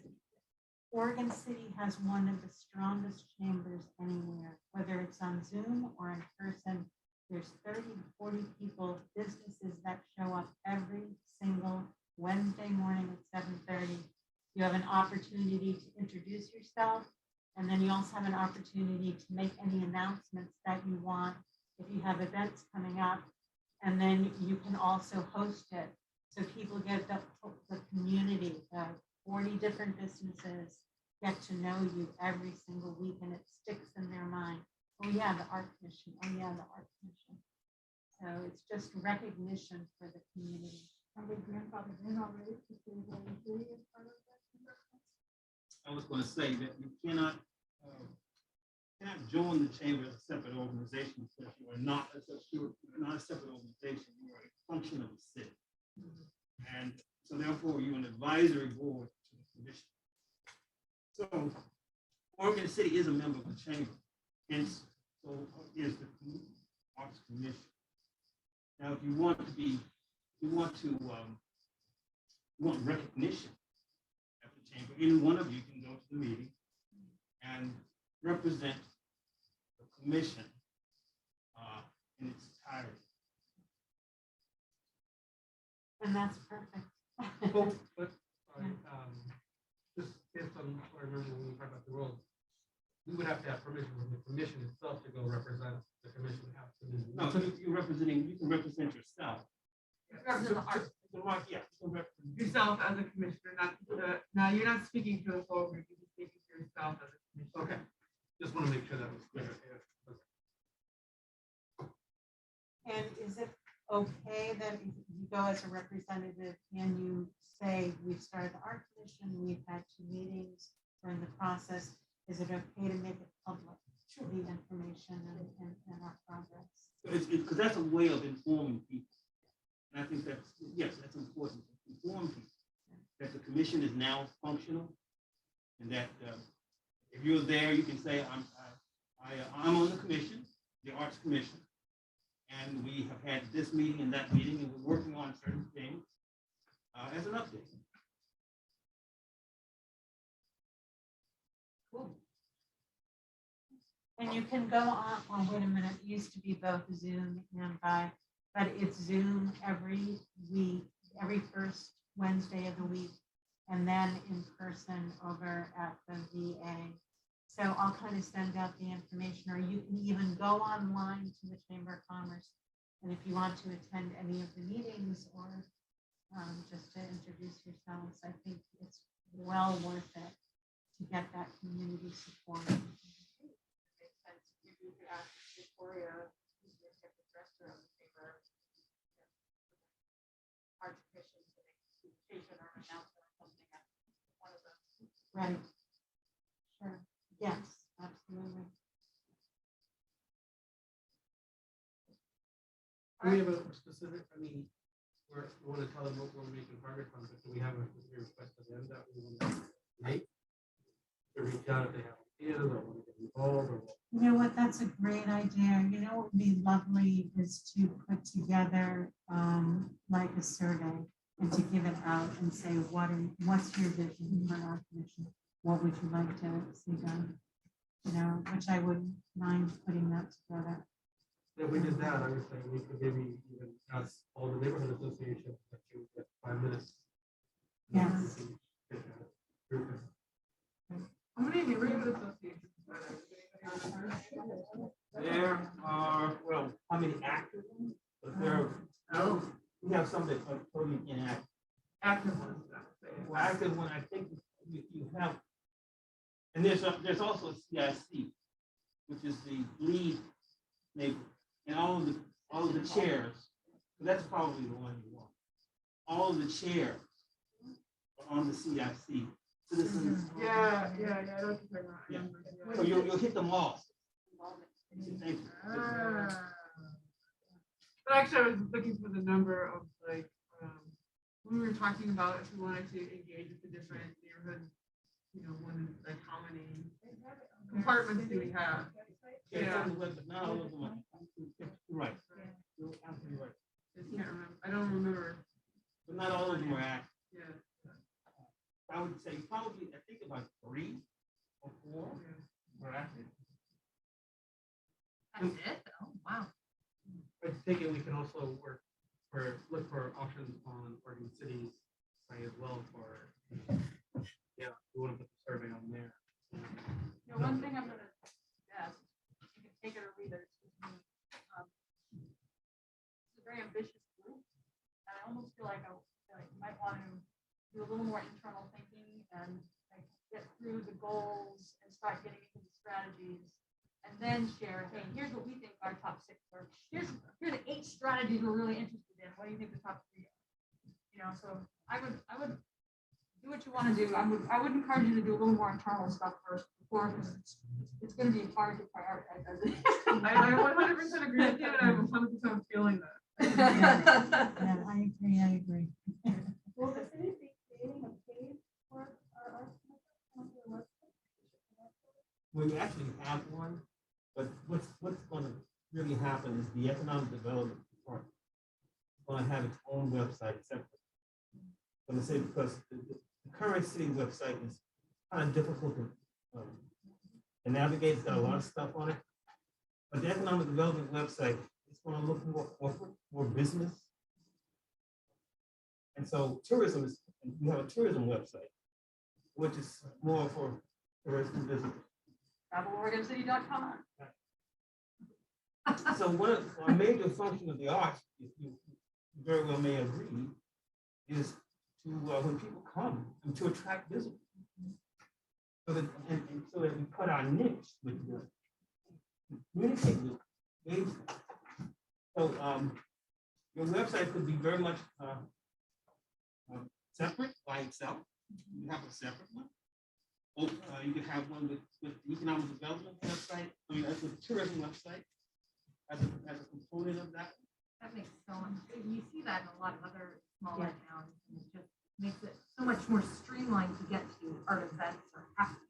Oregon City has one of the strongest chambers anywhere, whether it's on Zoom or in person. There's 30 to 40 people, businesses that show up every single Wednesday morning at 7:30. You have an opportunity to introduce yourself, and then you also have an opportunity to make any announcements that you want if you have events coming up, and then you can also host it. So people get the community, 40 different businesses get to know you every single week, and it sticks in their mind. Oh yeah, the art commission. Oh yeah, the art commission. So it's just recognition for the community. Are we grandfathered in already? I was going to say that you cannot join the chamber as a separate organization because you are not a separate organization. You are a function of the city, and so therefore you're an advisory board to the commission. So Oregon City is a member of the chamber, hence so is the Arts Commission. Now, if you want recognition at the chamber, any one of you can go to the meeting and represent the commission in its entirety. And that's perfect. Oh, but, sorry, just based on what I remember when we talked about the rules, we would have to have permission from the commission itself to go represent the commission. No, you're representing, you can represent yourself. Represent the art. Yeah, you can represent Yourself as a commissioner, not the, now you're not speaking for the whole group, you're just speaking for yourself as a commissioner. Okay, just want to make sure that was clear. And is it okay that if you go as a representative and you say, we've started the art commission, we've had 2 meetings, we're in the process, is it okay to make it public? The information and our progress. because that's a way of informing people. And I think that's, yes, that's important, inform people that the commission is now functional and that if you're there, you can say, I'm on the commission, the Arts Commission, and we have had this meeting and that meeting, and we're working on certain things as an update. Cool. And you can go on, oh, wait a minute, it used to be both Zoom and by, but it's Zoom every week, every first Wednesday of the week, and then in person over at the VA. So I'll kind of send out the information, or you can even go online to the Chamber of Commerce. And if you want to attend any of the meetings or just to introduce yourselves, I think it's well worth it to get that community support. Makes sense. Maybe we could ask Victoria, who's the executive director of the chamber, art commission to make a presentation or an announcement or something at one of them. Right. Sure. Yes, absolutely. Do we have a specific, I mean, we want to tell them what we're making progress on, but do we have a specific request to them that we want to make? To reach out if they have ideas or want to get involved or what? You know what, that's a great idea. You know, what would be lovely is to put together like a survey and to give it out and say, what's your vision for our commission? What would you like to see done? You know, which I wouldn't mind putting that together. If we did that, I would say we could maybe even ask all the neighborhood associations that you would get 5 minutes. Yes. How many neighborhood associations are there? There are, well, how many active ones? But there are, we have some that are totally inactive. Active ones. Well, active one, I think you have, and there's also a CIC, which is the lead neighbor, and all of the chairs. So that's probably the one you want. All of the chairs are on the CIC. Citizens. Yeah, I know what you're talking about. Yeah. So you'll hit them all. Thank you. But actually, I was looking for the number of like, we were talking about if we wanted to engage with the different neighborhood, you know, one like how many compartments do we have? Yeah. But not all of them are. You're right. You're absolutely right. I just can't remember. I don't remember. But not all of them are active. Yeah. I would say probably, I think about 3 or 4 are active. That's it, though. Wow. I take it we can also look for options on Oregon City's site as well for, yeah, we want to put the survey on there. You know, one thing I'm gonna suggest, you can take it or leave it, it's just me. It's a very ambitious group, and I almost feel like you might want to do a little more internal thinking and like get through the goals and start getting into the strategies, and then share, hey, here's what we think our top 6 are. Here's the 8 strategies we're really interested in. What do you think the top 3 are? You know, so I would do what you want to do. I would encourage you to do a little more internal stuff first before, because it's going to be hard to prioritize. I 100% agree with you, and I'm 100% feeling that. Yeah, I agree. Will the city be creating a page for our arts commission? We actually have one, but what's going to really happen is the economic development department is going to have its own website separate. I'm going to say because the current city website is kind of difficult to navigate. It's got a lot of stuff on it. But the economic development website is going to look more corporate, more business. And so tourism is, we have a tourism website, which is more for tourism visitors. TravelOregonCity.com. So a major function of the arts, if you very well may agree, is to, when people come, and to attract visitors. So that, and so that we put our niche with the, communicate with, engage them. So your website could be very much separate by itself. You have a separate one. Or you could have one with the economic development website, I mean, that's a tourism website as a component of that. That makes so much, you see that in a lot of other smaller towns, and it just makes it so much more streamlined to get to art events or happenings.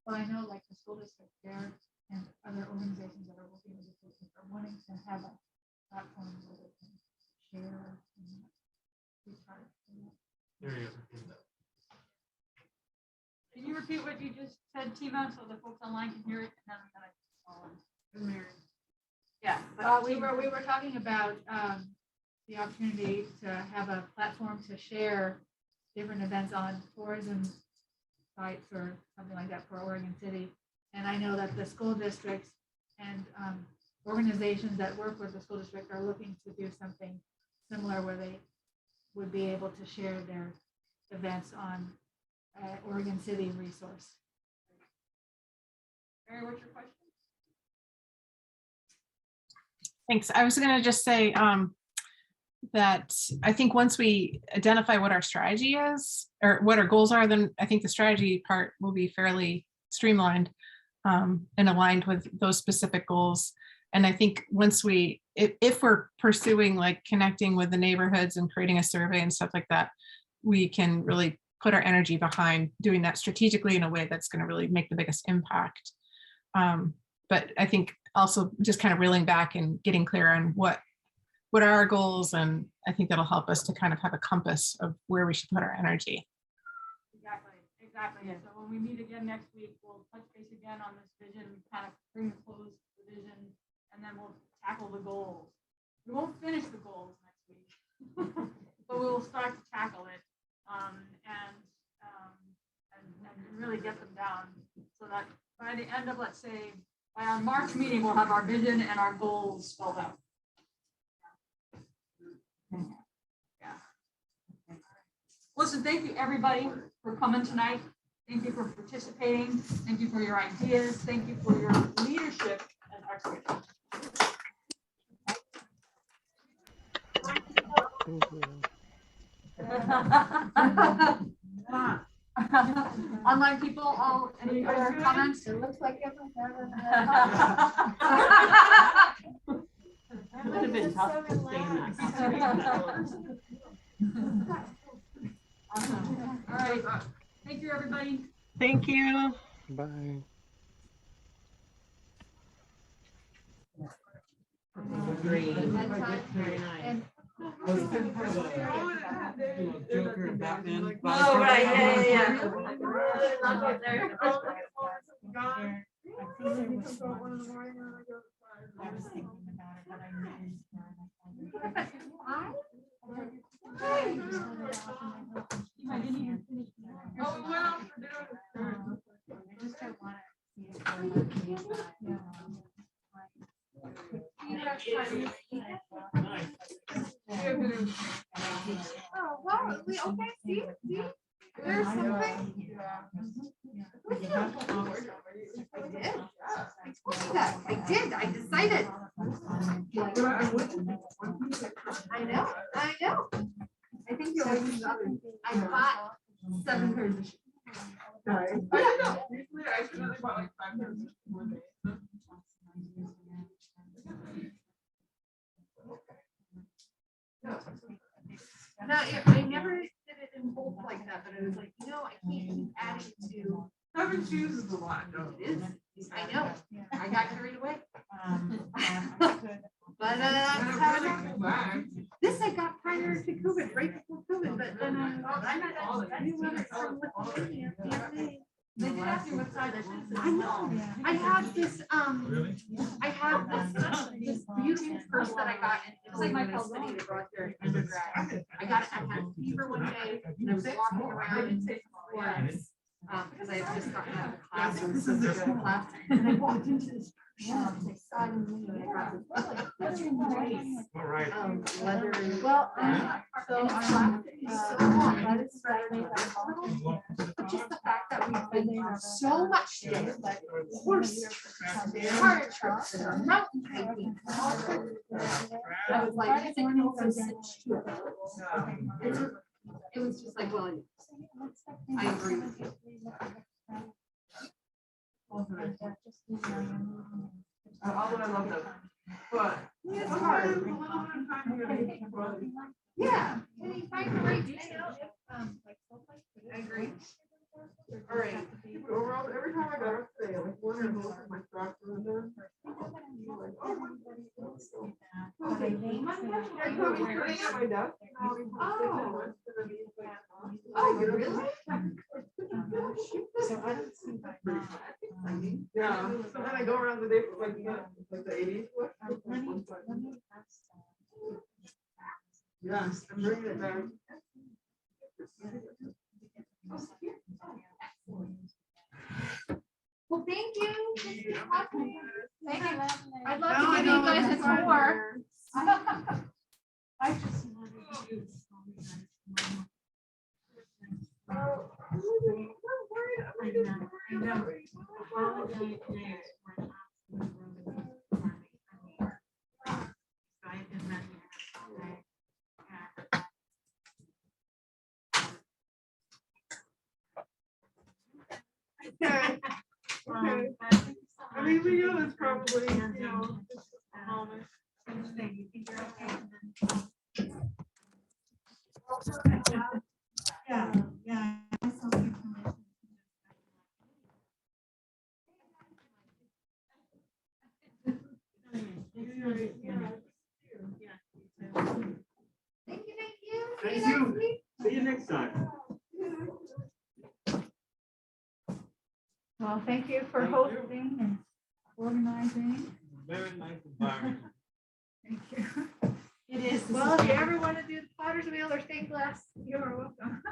Well, I know like the school district there and other organizations that are working with the school district are wanting to have a platform where they can share. And be part of it. There you go. Can you repeat what you just said, Tima, so the folks online can hear it? And then I'm gonna follow. Yeah, but we were talking about the opportunity to have a platform to share different events on tourism sites or something like that for Oregon City. And I know that the school districts and organizations that work with the school district are looking to do something similar where they would be able to share their events on Oregon City resource. Mary, what's your question? Thanks. I was going to just say that I think once we identify what our strategy is or what our goals are, then I think the strategy part will be fairly streamlined and aligned with those specific goals. And I think once if we're pursuing like connecting with the neighborhoods and creating a survey and stuff like that, we can really put our energy behind doing that strategically in a way that's going to really make the biggest impact. But I think also just kind of reeling back and getting clear on what are our goals, and I think that'll help us to kind of have a compass of where we should put our energy. Exactly. Yeah. So when we meet again next week, we'll touch base again on this vision, kind of bring the close to the vision, and then we'll tackle the goals. We won't finish the goals next week, but we will start to tackle it and really get them down so that by the end of, let's say, by our March meeting, we'll have our vision and our goals spelled out. Yeah. Listen, thank you everybody for coming tonight. Thank you for participating. Thank you for your ideas. Thank you for your leadership and expertise. Online people, all any other comments? It looks like everyone's It would have been tough to stay in that concentration. Awesome. All right. Thank you, everybody. Thank you. Bye. Agreed. Very nice. I was thinking of Joker and Batman. Oh, right, yeah. Oh, wow, we okay, see, there's something. I did, I decided. I know. I think you're always up. I bought 7 pairs of shoes. I don't know. Usually I should have bought like 5 pairs of shoes. No, I never did it in bulk like that, but it was like, I can't keep adding to. 7 shoes is a lot. No. It is, I know, I got carried away. But this I got prior to COVID, right before COVID, but then I knew what it from Lithuania. They did ask me what side I should have. I know. I have this, Really? I have this beautiful purse that I got, and it was like my custody to go out there in undergrad. I got it, I had fever one day, and I was walking around in Florence, because I had just gotten out of class, and I walked into this shop, they saw me, and I got this, that's nice. All right. Leather. Well, so, That is Saturday. Just the fact that we've been on so much together, like horse trips, car trips, and mountain hiking. I was like, I think no such to it. It was just like, well, I agree with you. Although I love them, but it's hard. A little bit of time here. Yeah, can you find the right detail? I agree. All right. Overall, every time I go to say, like one or both of my tracks are in there. I put me sitting at my desk. Oh, you really? So I don't see that. Yeah, so then I go around the day for like the 80s. Yes, I'm bringing it back. Well, thank you. Thank you. Thank you. I'd No, love I to give know, you guys a that's fine. tour. I just wanted to do Okay. Okay. I mean, we know it's probably, you know, just a moment. Yeah, yeah. Thank you, thank you. Thank you. See you next time. Well, thank you for Thank you. hosting and organizing. Very nice environment. Thank you. It is. Well, if you ever want to do the potter's wheel or stained glass, you are welcome.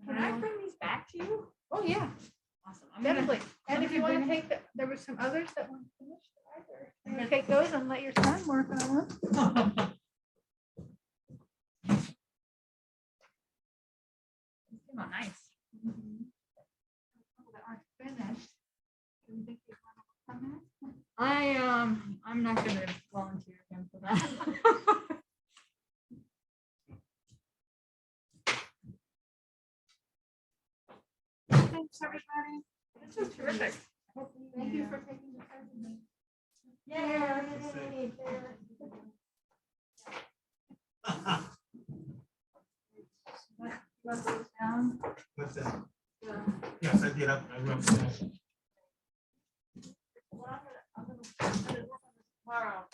Can I bring these back to you? Oh, yeah, Awesome. I'm gonna- definitely. And I'm if you gonna want to bring take the, there were some others that weren't finished either. You wanna take those and let your son work on them. These came out nice. That aren't finished. Do you think you wanna come in? I'm not gonna volunteer him for that. Thanks, everybody. This was terrific. Thank you for taking the time. to meet. Yay. Let those down. What's that? Yes, I did. I wrote that. Well, I'm gonna put it tomorrow.